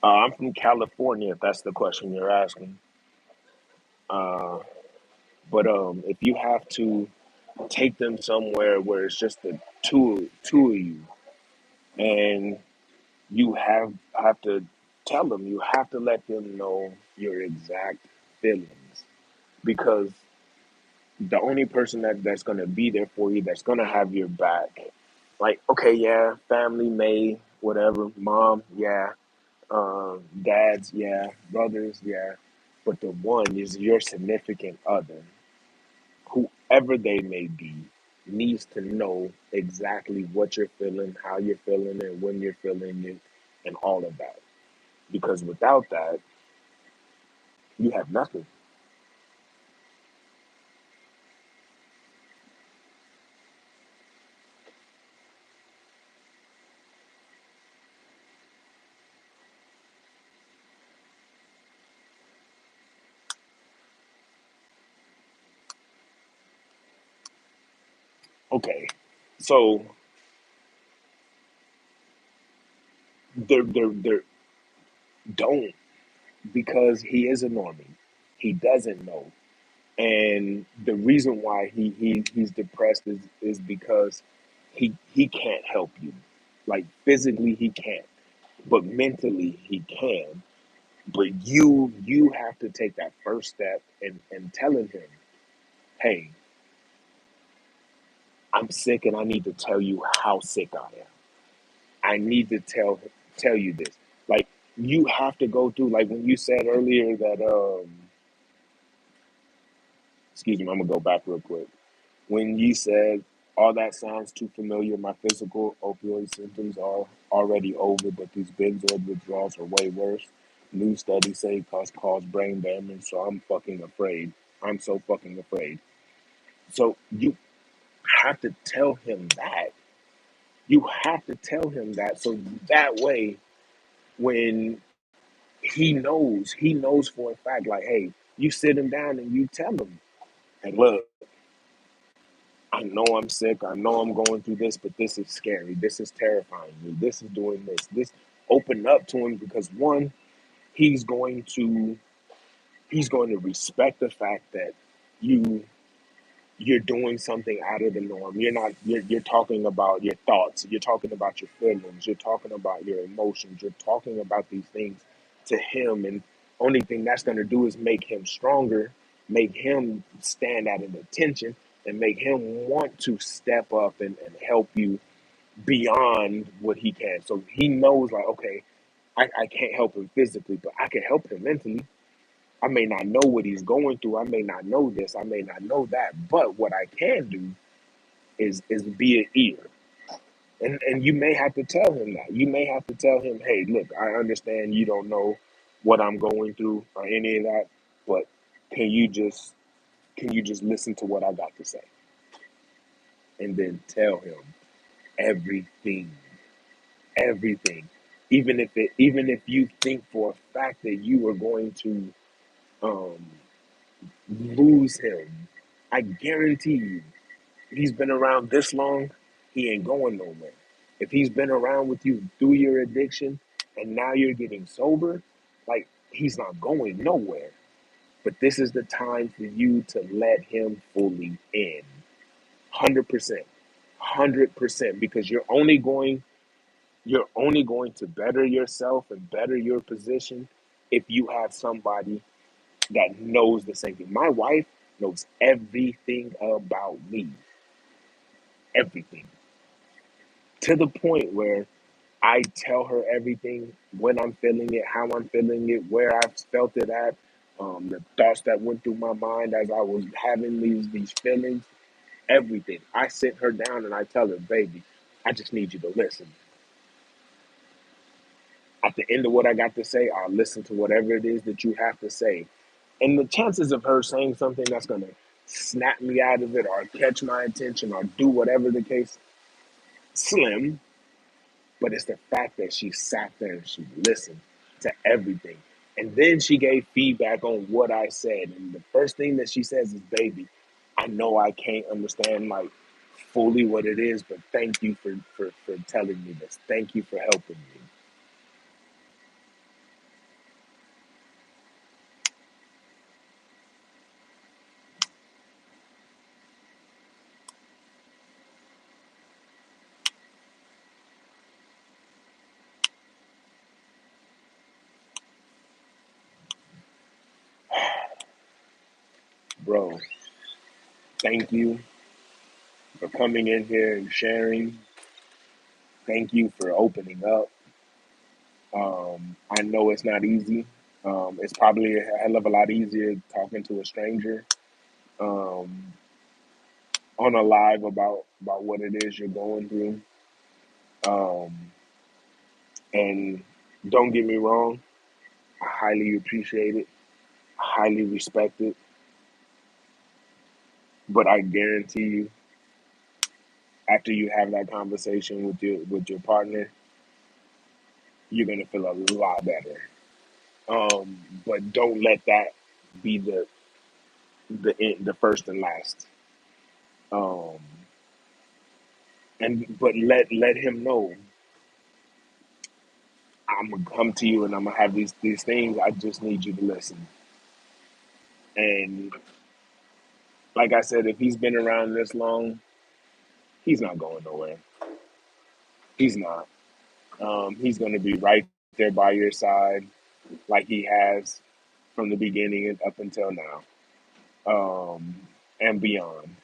I'm from California, if that's the question you're asking. Uh, but if you have to take them somewhere where it's just the two of you, and you have to tell them, you have to let them know your exact feelings, because the only person that's going to be there for you, that's going to have your back, like, okay, yeah, family may, whatever, mom, yeah, dads, yeah, brothers, yeah, but the one is your significant other, whoever they may be, needs to know exactly what you're feeling, how you're feeling, and when you're feeling it, and all of that. Because without that, you have nothing. Okay, so they're don't, because he is a normie. He doesn't know. And the reason why he's depressed is because he can't help you. Like physically he can't, but mentally he can. But you have to take that first step and telling him, hey, I'm sick and I need to tell you how sick I am. I need to tell you this. Like you have to go through, like when you said earlier that excuse me, I'm gonna go back real quick. When you said all that sounds too familiar, my physical opioid symptoms are already over, but these benzoid withdrawals are way worse. New studies say cause brain damage, so I'm fucking afraid. I'm so fucking afraid. So you have to tell him that. You have to tell him that, so that way when he knows for a fact, like, hey, you sit him down and you tell him, hey, look, I know I'm sick. I know I'm going through this, but this is scary. This is terrifying me. This is doing this. This open up to him, because one, he's going to he's going to respect the fact that you you're doing something out of the norm. You're talking about your thoughts. You're talking about your feelings. You're talking about your emotions. You're talking about these things to him, and only thing that's going to do is make him stronger, make him stand at an attention, and make him want to step up and help you beyond what he can. So he knows, like, okay, I can't help him physically, but I can help him mentally. I may not know what he's going through. I may not know this. I may not know that. But what I can do is be an ear. And you may have to tell him that. You may have to tell him, hey, look, I understand you don't know what I'm going through or any of that, but can you just can you just listen to what I got to say? And then tell him everything. Everything. Even if you think for a fact that you are going to um, lose him, I guarantee you, if he's been around this long, he ain't going nowhere. If he's been around with you through your addiction and now you're getting sober, like he's not going nowhere. But this is the time for you to let him fully in. 100%. 100%, because you're only going to better yourself and better your position if you have somebody that knows the same thing. My wife knows everything about me. everything, to the point where I tell her everything, when I'm feeling it, how I'm feeling it, where I've felt it at, the thoughts that went through my mind as I was having these feelings, everything. I sit her down and I tell her, baby, I just need you to listen. At the end of what I got to say, I'll listen to whatever it is that you have to say. And the chances of her saying something that's going to snap me out of it or catch my attention or do whatever the case, slim. But it's the fact that she sat there and she listened to everything. And then she gave feedback on what I said. And the first thing that she says is, baby, I know I can't understand like fully what it is, but thank you for telling me this. Thank you for helping me. Bro, thank you for coming in here and sharing. Thank you for opening up. I know it's not easy. It's probably a hell of a lot easier talking to a stranger. Um, on a live about what it is you're going through. Um, and don't get me wrong, I highly appreciate it, I highly respect it, but I guarantee you, after you have that conversation with your partner, you're gonna feel a lot better. But don't let that be the first and last. Um, and but let him know I'm gonna come to you and I'm gonna have these things. I just need you to listen. And like I said, if he's been around this long, he's not going nowhere. He's not. He's going to be right there by your side, like he has from the beginning and up until now, and beyond.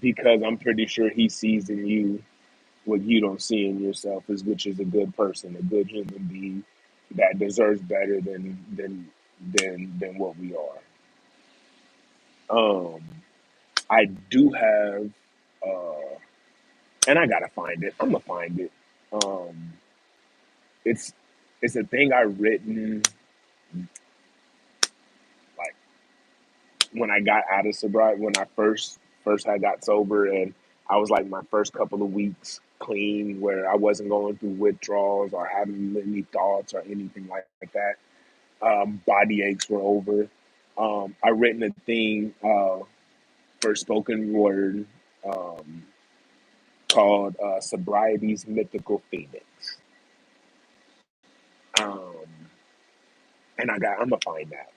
Because I'm pretty sure he sees in you what you don't see in yourself, is which is a good person, a good human being that deserves better than what we are. Um, I do have. And I gotta find it. I'm gonna find it. Um, it's it's a thing I written like when I got out of sobriety, when I first I got sober, and I was like my first couple of weeks clean, where I wasn't going through withdrawals or having any thoughts or anything like that. Body aches were over. I written a thing for spoken word um, called "Sobriety's Mythical Phoenix." Um, and I'm gonna find that.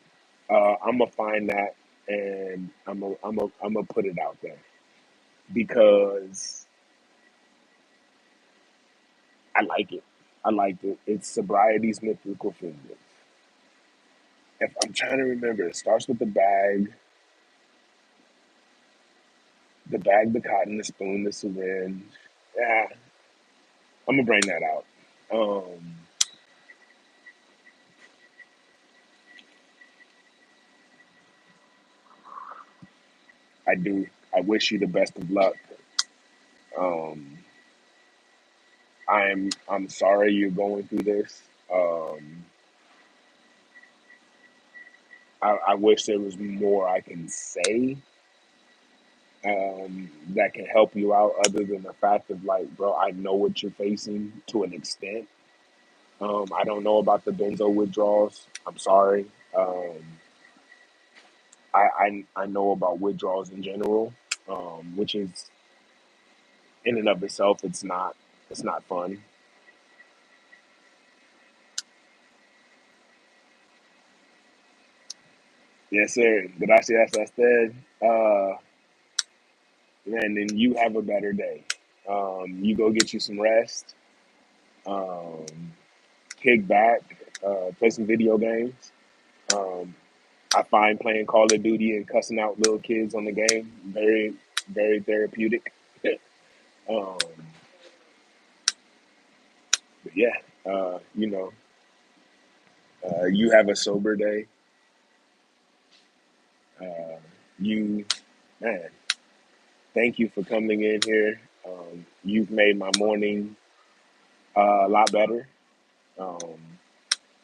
I'm gonna find that, and I'm gonna put it out there because I like it. I like it. It's sobriety's mythical figure. If I'm trying to remember, it starts with the bag, the cotton, the spoon, the syringe. Yeah, I'm gonna bring that out. Um, I do. I wish you the best of luck. Um, I'm sorry you're going through this. I wish there was more I can say that can help you out, other than the fact of like, bro, I know what you're facing to an extent. I don't know about the benzo withdrawals. I'm sorry. I know about withdrawals in general, which is in and of itself, it's not fun. Yes, sir. Gracias a usted. And then you have a better day. You go get you some rest. Um, Kick back, play some video games. Um, I find playing Call of Duty and cussing out little kids on the game very, very therapeutic. Um, but yeah, you know, you have a sober day. Uh, you, man, thank you for coming in here. You've made my morning a lot better. Um,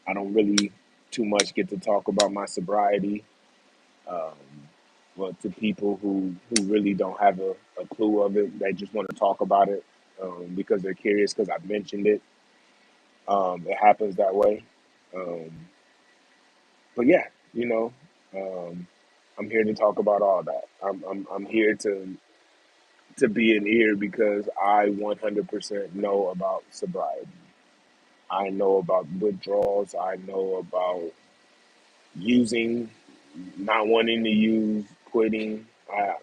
I don't really too much get to talk about my sobriety. Um, but to people who really don't have a clue of it, they just want to talk about it because they're curious because I mentioned it. It happens that way. Um, but yeah, you know, um, I'm here to talk about all that. I'm here to be an ear because I 100% know about sobriety. I know about withdrawals. I know about using, not wanting to use, quitting. I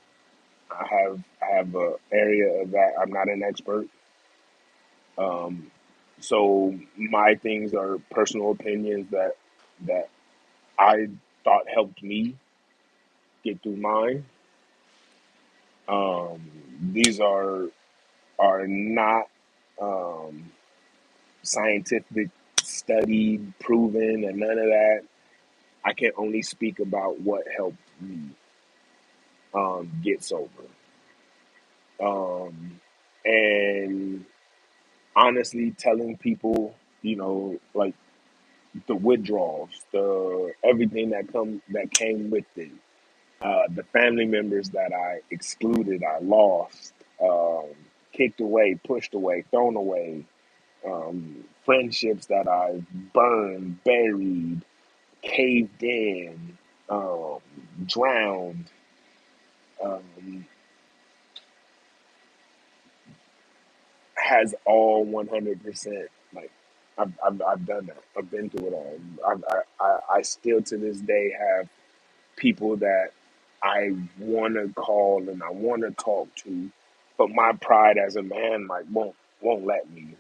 have a area of that. I'm not an expert. Um, so my things are personal opinions that I thought helped me get through mine. Um, these are not um, scientific study proven and none of that. I can only speak about what helped me get sober. And honestly, telling people, like the withdrawals, the everything that came with it, the family members that I excluded, I lost, um, kicked away, pushed away, thrown away, friendships that I burned, buried, caved in, um, drowned. Um, has all 100%. Like I've done that. I've been through it all. I still to this day have people that I want to call and I want to talk to, but my pride as a man like won't let me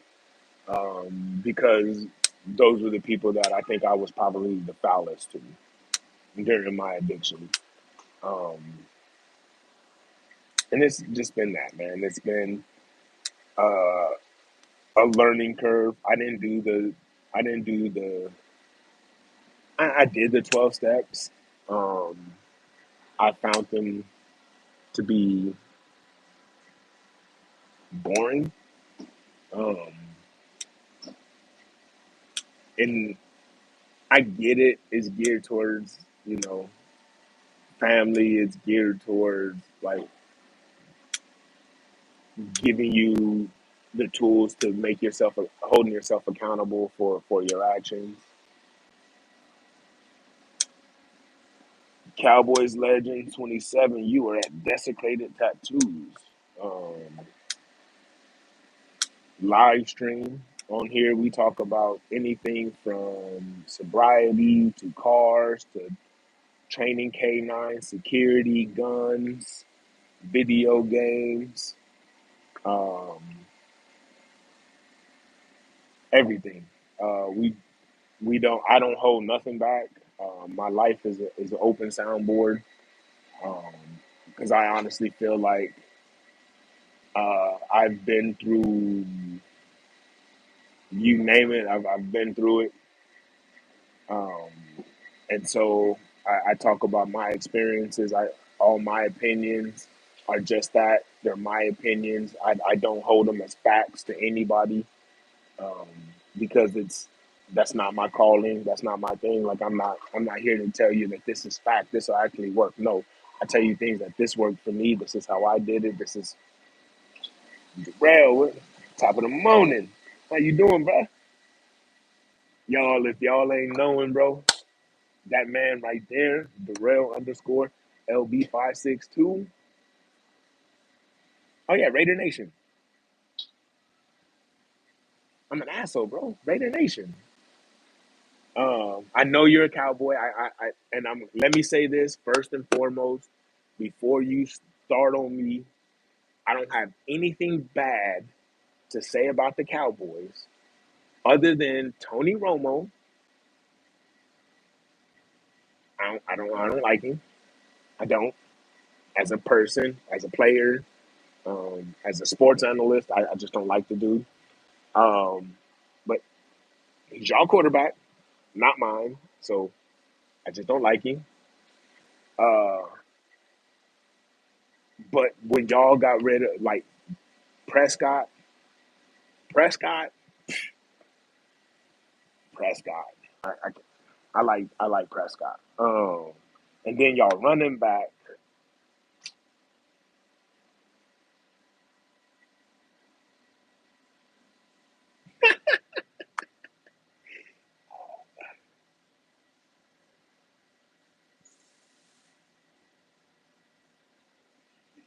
because those were the people that I think I was probably the foulest to during my addiction. Um, and it's just been that, man. It's been uh, a learning curve. I didn't do the, I did the 12 steps. Um, I found them to be boring. Um, and I get it. It's geared towards, family. It's geared towards like giving you the tools to make yourself, holding yourself accountable for your actions. Cowboys legend 27, you were at Desecrated Tattoos. Um, Live stream. On here, we talk about anything from sobriety to cars to training K9, security, guns, video games, um, everything. We don't. I don't hold nothing back. My life is an open soundboard because I honestly feel like I've been through, you name it. I've been through it. Um, and so I talk about my experiences. All my opinions are just that, they're my opinions. I don't hold them as facts to anybody um, because that's not my calling. That's not my thing. Like I'm not here to tell you that this is fact. This will actually work. No, I tell you things that this worked for me. This is how I did it. This is Darrell. Top of the morning. How you doing, bro? Y'all, if y'all ain't knowing, bro, that man right there, Darrell underscore LB562. Oh yeah, Raider Nation. I'm an asshole, bro. Raider Nation. I know you're a cowboy. And I'm. Let me say this first and foremost, before you start on me. I don't have anything bad to say about the Cowboys, other than Tony Romo. I don't like him. I don't. As a person, as a player, As a sports analyst, I just don't like the dude. Um, but he's y'all quarterback, not mine. So I just don't like him. Uh, but when y'all got rid of like Prescott, Prescott, Prescott, I like Prescott. And then y'all running back.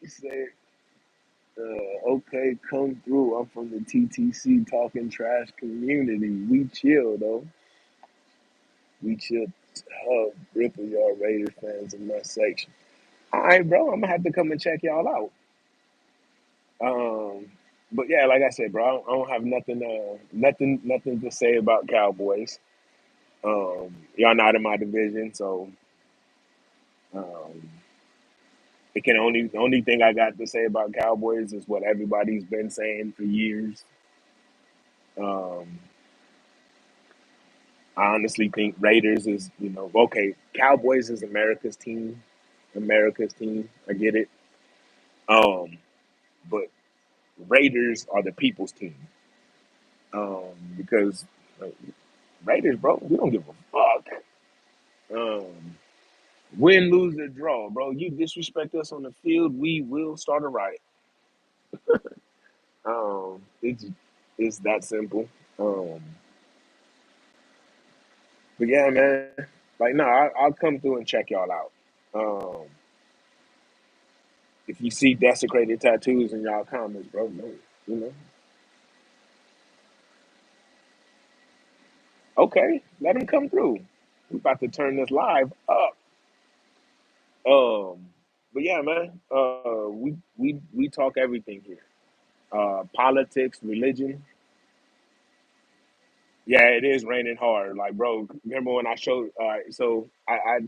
He said, "Okay, come through. I'm from the TTC talking trash community. We chill though. We chill. Ripple y'all Raiders fans in my section. All right, bro. I'm gonna have to come and check y'all out. Um, but yeah, like I said, bro, I don't have nothing to say about Cowboys. Y'all not in my division, so um, the only thing I got to say about Cowboys is what everybody's been saying for years. Um, I honestly think Raiders is, okay. Cowboys is America's team, America's team. I get it. Um, but Raiders are the people's team. Because uh, Raiders, bro, we don't give a fuck. Um, win, lose, or draw, bro. You disrespect us on the field, we will start a riot. It's that simple. Um, but yeah, man. Like, no, I'll come through and check y'all out. Um, if you see desecrated tattoos in y'all comments, bro, no, you know, okay, let them come through. We about to turn this live up. Um, but yeah, man. We talk everything here. Politics, religion. Yeah, it is raining hard. Like, bro, remember when I showed? So I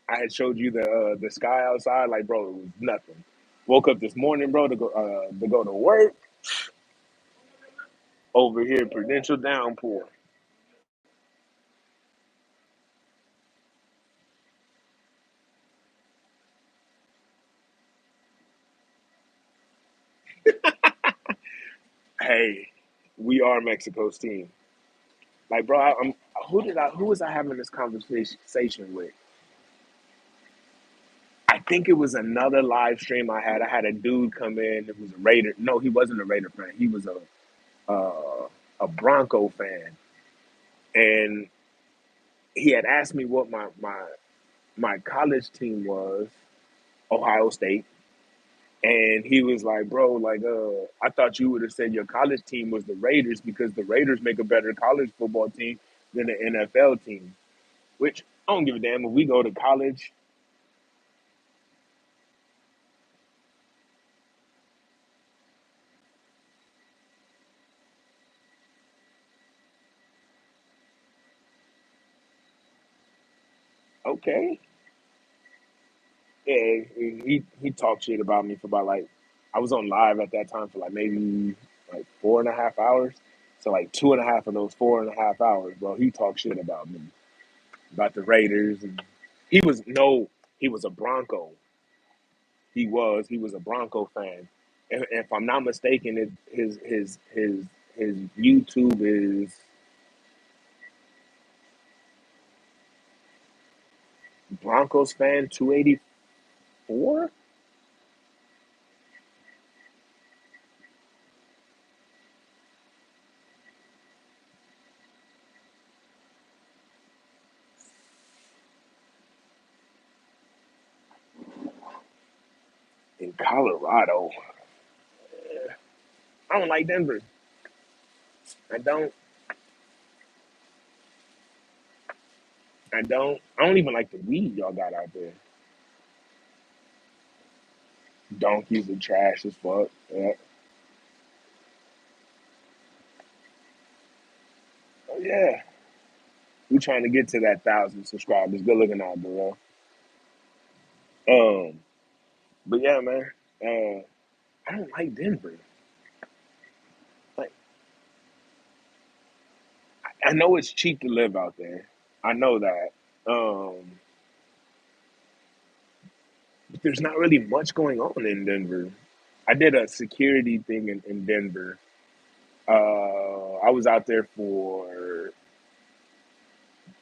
had showed you the sky outside. Like, bro, it was nothing. Woke up this morning, bro, to go to work. Over here, Prudential downpour. Hey, we are Mexico's team. Like, bro, who was I having this conversation with? I think it was another live stream I had. I had a dude come in. It was a Raider. No, he wasn't a Raider fan. He was a Bronco fan, and he had asked me what my college team was, Ohio State, and he was like, "Bro, like, I thought you would have said your college team was the Raiders because the Raiders make a better college football team than the NFL team." Which I don't give a damn if we go to college. Okay, yeah, he talked shit about me for about like I was on live at that time for like maybe like 4.5 hours. So like 2.5 of those 4.5 hours, bro, he talked shit about me, about the Raiders, and he was no, he was a Bronco. He was a Bronco fan. And if I'm not mistaken, his YouTube is Broncos fan 284 in Colorado. I don't like Denver. I don't. I don't. I don't even like the weed y'all got out there. Donkeys are trash as fuck. Yeah. Oh yeah. We trying to get to that 1,000 subscribers. Good looking out, bro. Um. But yeah, man. I don't like Denver. Like I know it's cheap to live out there. I know that. Um, but there's not really much going on in Denver. I did a security thing in Denver. I was out there for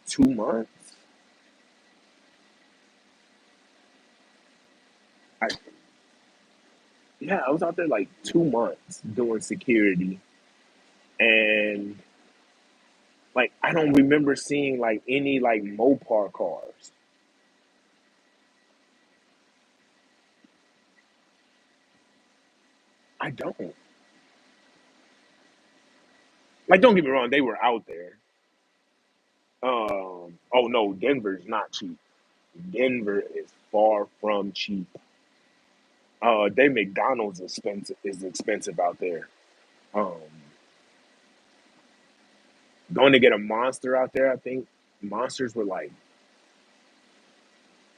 2 months. I, yeah, I was out there like 2 months doing security, and like I don't remember seeing like any like Mopar cars. I don't. Like, don't get me wrong, they were out there. Oh no, Denver's not cheap. Denver is far from cheap. They McDonald's expensive out there. Um, Going to get a monster out there, I think monsters were like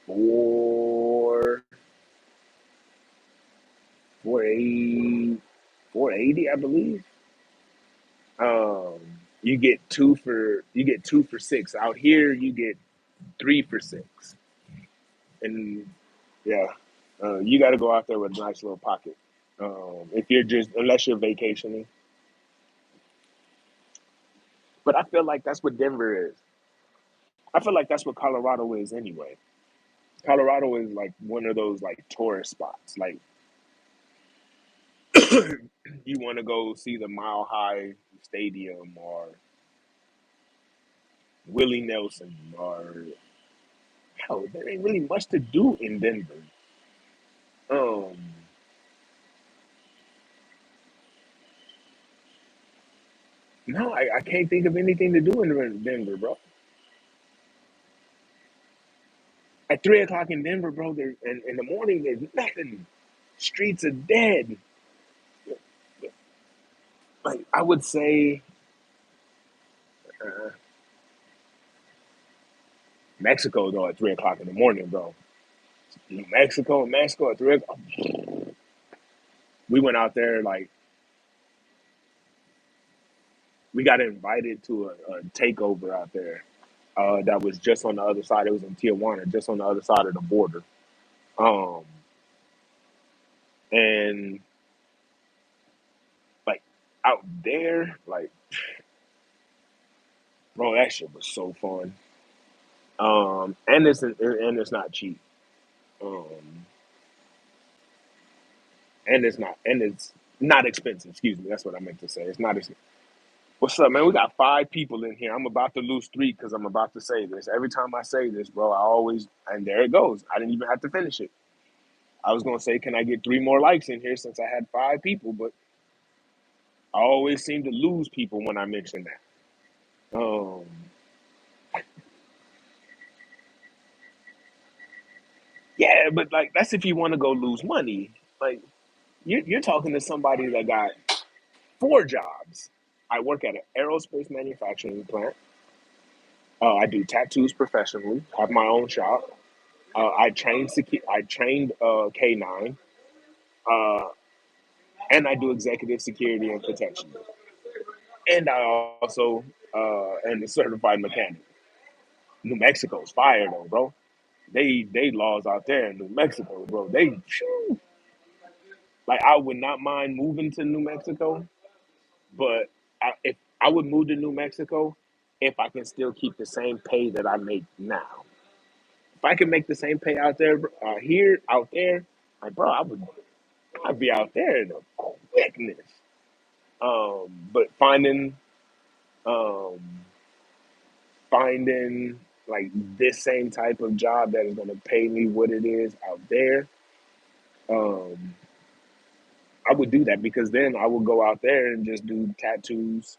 four, 480, 480, I believe. Um, you get 2 for 6. Out here, you get 3 for 6, and yeah, you got to go out there with a nice little pocket. If you're just unless you're vacationing, but I feel like that's what Denver is. I feel like that's what Colorado is anyway. Colorado is like one of those like tourist spots. Like you want to go see the Mile High Stadium or Willie Nelson or hell, there ain't really much to do in Denver. Um, no, I can't think of anything to do in Denver, bro. At 3 o'clock in Denver, bro, there and in the morning there's nothing. Streets are dead. Like I would say, uh, Mexico though at 3 o'clock in the morning, bro. Mexico at 3 o'clock. We went out there like we got invited to a takeover out there. That was just on the other side. It was in Tijuana, just on the other side of the border. Um, and like out there, like bro, that shit was so fun. And it's not cheap. Um, and it's not expensive. Excuse me, that's what I meant to say. It's not. What's up, man? We got 5 people in here. I'm about to lose 3 because I'm about to say this. Every time I say this, bro, I always and there it goes. I didn't even have to finish it. I was gonna say, can I get 3 more likes in here since I had 5 people, but I always seem to lose people when I mention that. Yeah, but like that's if you want to go lose money. Like you're talking to somebody that got 4 jobs. I work at an aerospace manufacturing plant. I do tattoos professionally. Have my own shop. I trained K9, uh, and I do executive security and protection. And I also am a certified mechanic. New Mexico's fire though, bro. They laws out there in New Mexico, bro. Like I would not mind moving to New Mexico, but if I would move to New Mexico if I can still keep the same pay that I make now. If I can make the same pay out there, out there, like bro, I'd be out there in a quickness. But um, finding like this same type of job that is going to pay me what it is out there, um, I would do that because then I would go out there and just do tattoos,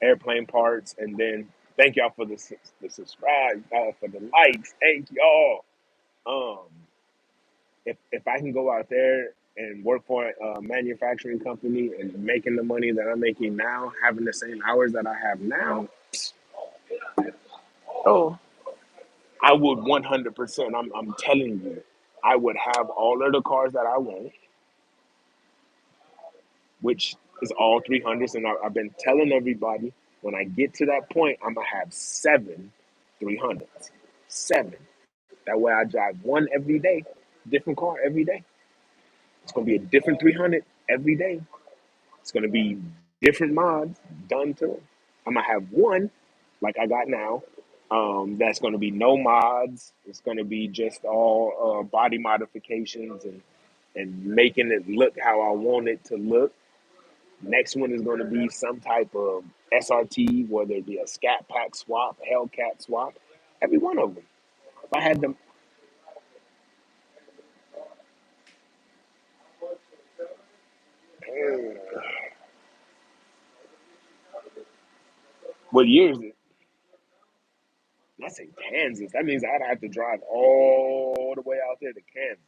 airplane parts, and then thank y'all for the subscribe, for the likes. Thank y'all. Um, if I can go out there and work for a manufacturing company and making the money that I'm making now, having the same hours that I have now, oh, I would 100%. I'm telling you, I would have all of the cars that I want. which is all 300s. And I've been telling everybody when I get to that point, I'm going to have 7 300s. Seven. That way I drive one every day, different car every day. It's going to be a different 300 every day. It's going to be different mods done to it. I'm going to have one like I got now. That's going to be no mods. It's going to be just all body modifications and making it look how I want it to look. Next one is going to be some type of SRT, whether it be a Scat Pack swap, Hellcat swap. Every one of them. If I had them, uh, what year is it? That's in Kansas. That means I'd have to drive all the way out there to Kansas.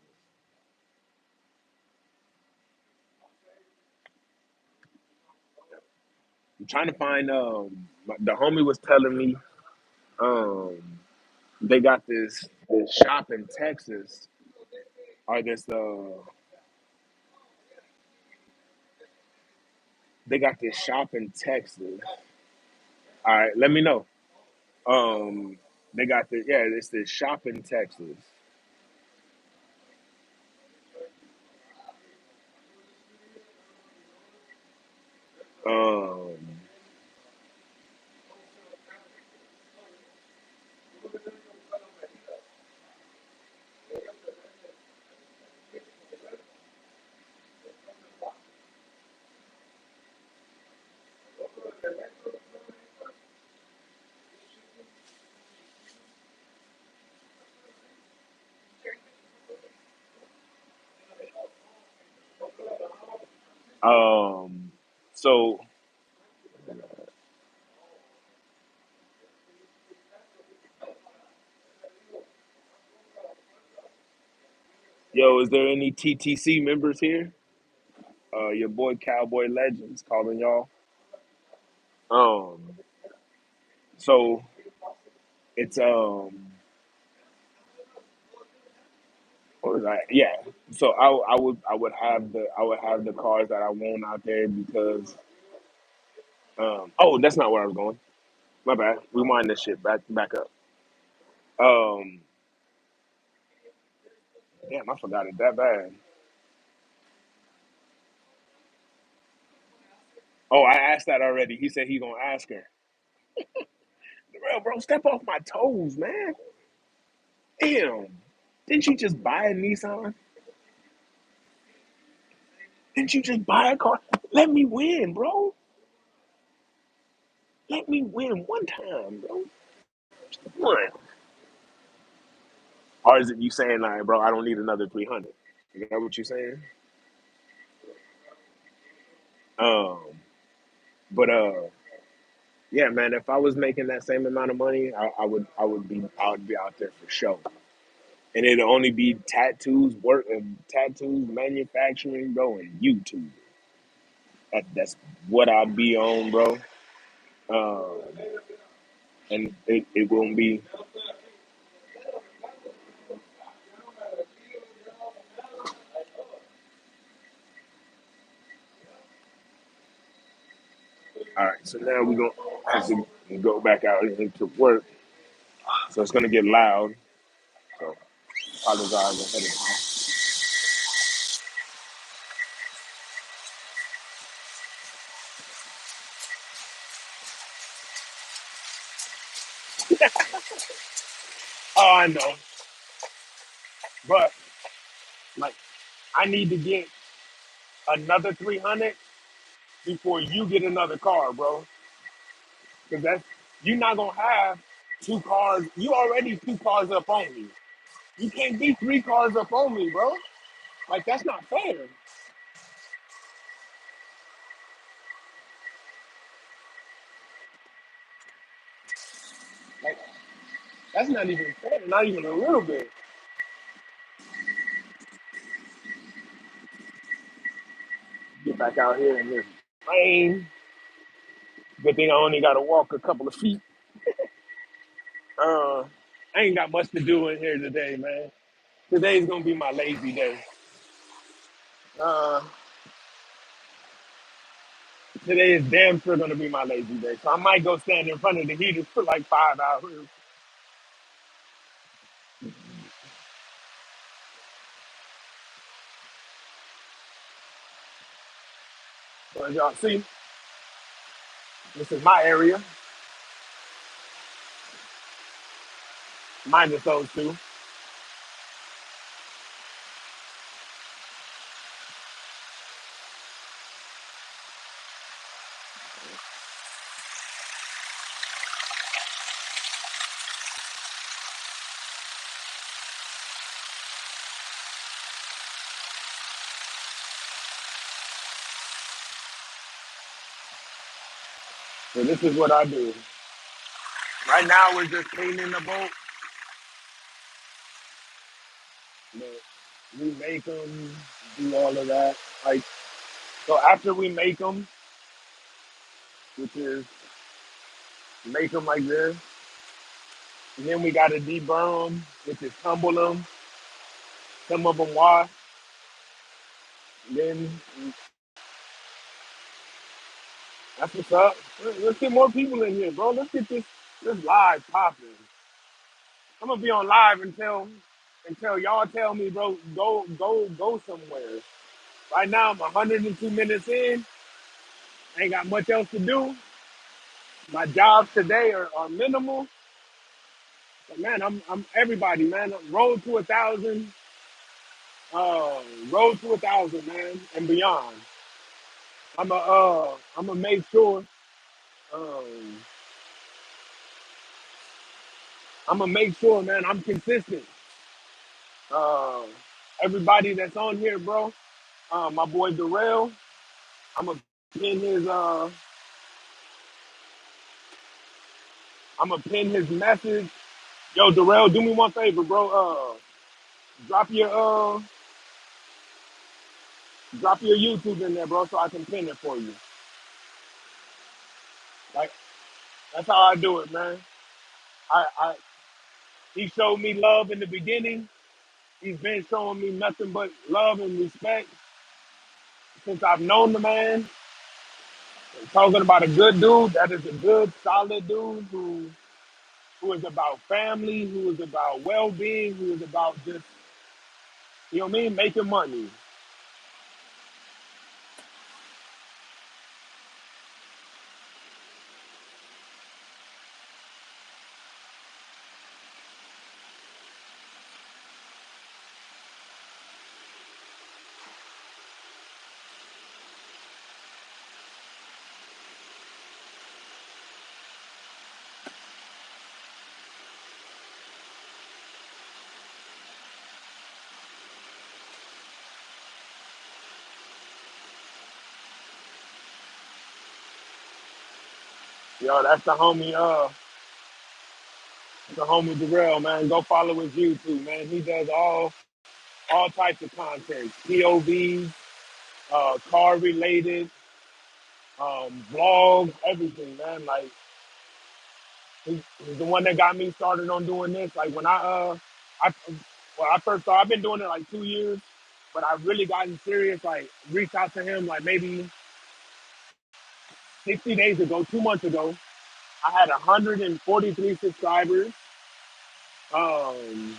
I'm trying to find. The homie was telling me um, they got this shop in Texas, or this they got this shop in Texas. All right, let me know. Um, they got the yeah, it's this shop in Texas. Um, um, so yo, is there any TTC members here? Your boy Cowboy Legends calling y'all. Um, so it's what was I? Yeah. So I would have the cars that I want out there because oh, that's not where I was going. My bad. Rewind this shit back up. Um Damn, I forgot it that bad. Oh, I asked that already. He said he gonna ask her. Bro, step off my toes, man. Damn. Didn't you just buy a Nissan? Didn't you just buy a car? Let me win, bro. Let me win one time, bro. One. Or is it you saying like, bro, I don't need another 300? Is that what you're saying? Um, but yeah, man. If I was making that same amount of money, I would be out there for sure. And it'd only be tattoos, work, and tattoos, manufacturing, bro, and YouTube. That's what I'd be on, bro. Um, and it won't be all right. So now we're gonna have to go back out into work. So it's gonna get loud. So apologize ahead of time. Oh, I know, but like I need to get another 300 before you get another car, bro. Because that's you're not gonna have two cars. You already two cars up on me. You can't be three cars up on me, bro. Like that's not fair. Like that's not even fair. Not even a little bit. Get back out here in this rain. Good thing I only got to walk a couple of feet. Uh, I ain't got much to do in here today, man. Today's gonna be my lazy day. Uh, Today is damn sure gonna be my lazy day, so I might go stand in front of the heater for like 5 hours. But y'all see, this is my area, minus those two. So this is what I do. Right now we're just cleaning the boat, but we make them, do all of that. Like so, after we make them, which is make them like this, and then we gotta deburr them, which is tumble them. Some of them wash. Then that's what's up. Let's get more people in here, bro. Let's get this live popping. I'm gonna be on live until y'all tell me, bro, go somewhere. Right now I'm 102 minutes in. Ain't got much else to do. My jobs today are minimal. But man, I'm everybody, man. Road to 1,000, road to 1,000, man, and beyond. I'm a make sure. Um, I'm gonna make sure, man. I'm consistent. Uh, everybody that's on here, bro. My boy Darrell. I'm gonna pin his. I'm gonna pin his message. Yo, Darrell, do me one favor, bro. Drop your drop your YouTube in there, bro, so I can pin it for you. Like that's how I do it, man. I he showed me love in the beginning. He's been showing me nothing but love and respect since I've known the man. Talking about a good dude, that is a good, solid dude who is about family, who is about well being, who is about just you know what I mean, making money. Yo, that's the homie Darrell, man. Go follow his YouTube, man. He does all types of content, POVs, car related, vlogs, everything, man. Like he's the one that got me started on doing this. Like when I well, I first started, I've been doing it like 2 years, but I really gotten serious. Like reached out to him like maybe 60 days ago, 2 months ago. I had 143 subscribers. Um,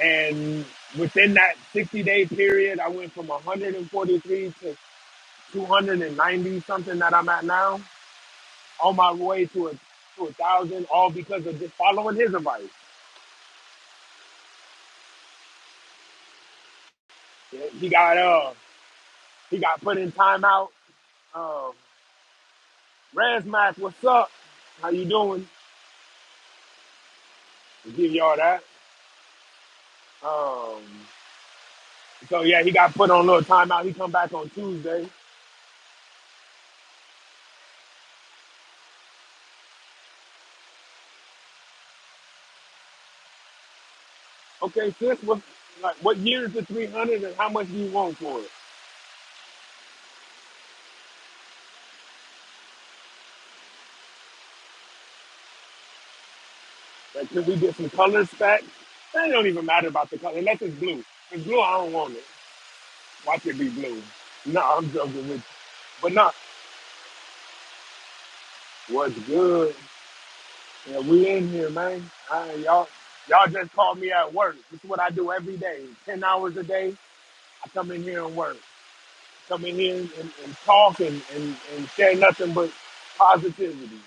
and within that 60-day period, I went from 143 to 290 something that I'm at now, on my way to 1,000, all because of just following his advice. Yeah, he got put in timeout. Um, Razmack, what's up? How you doing? I'll give y'all that. Um, so yeah, he got put on a little timeout. He come back on Tuesday. Okay, sis, what year is the 300 and how much do you want for it? Like, can we get some color specs? It don't even matter about the color, unless it's blue. If it's blue, I don't want it. Watch it be blue. No, I'm joking with you. But no. What's good? Yeah, we in here, man. Y'all just called me at work. This is what I do every day. 10 hours a day. I come in here and work. Come in here and talk and share nothing but positivity.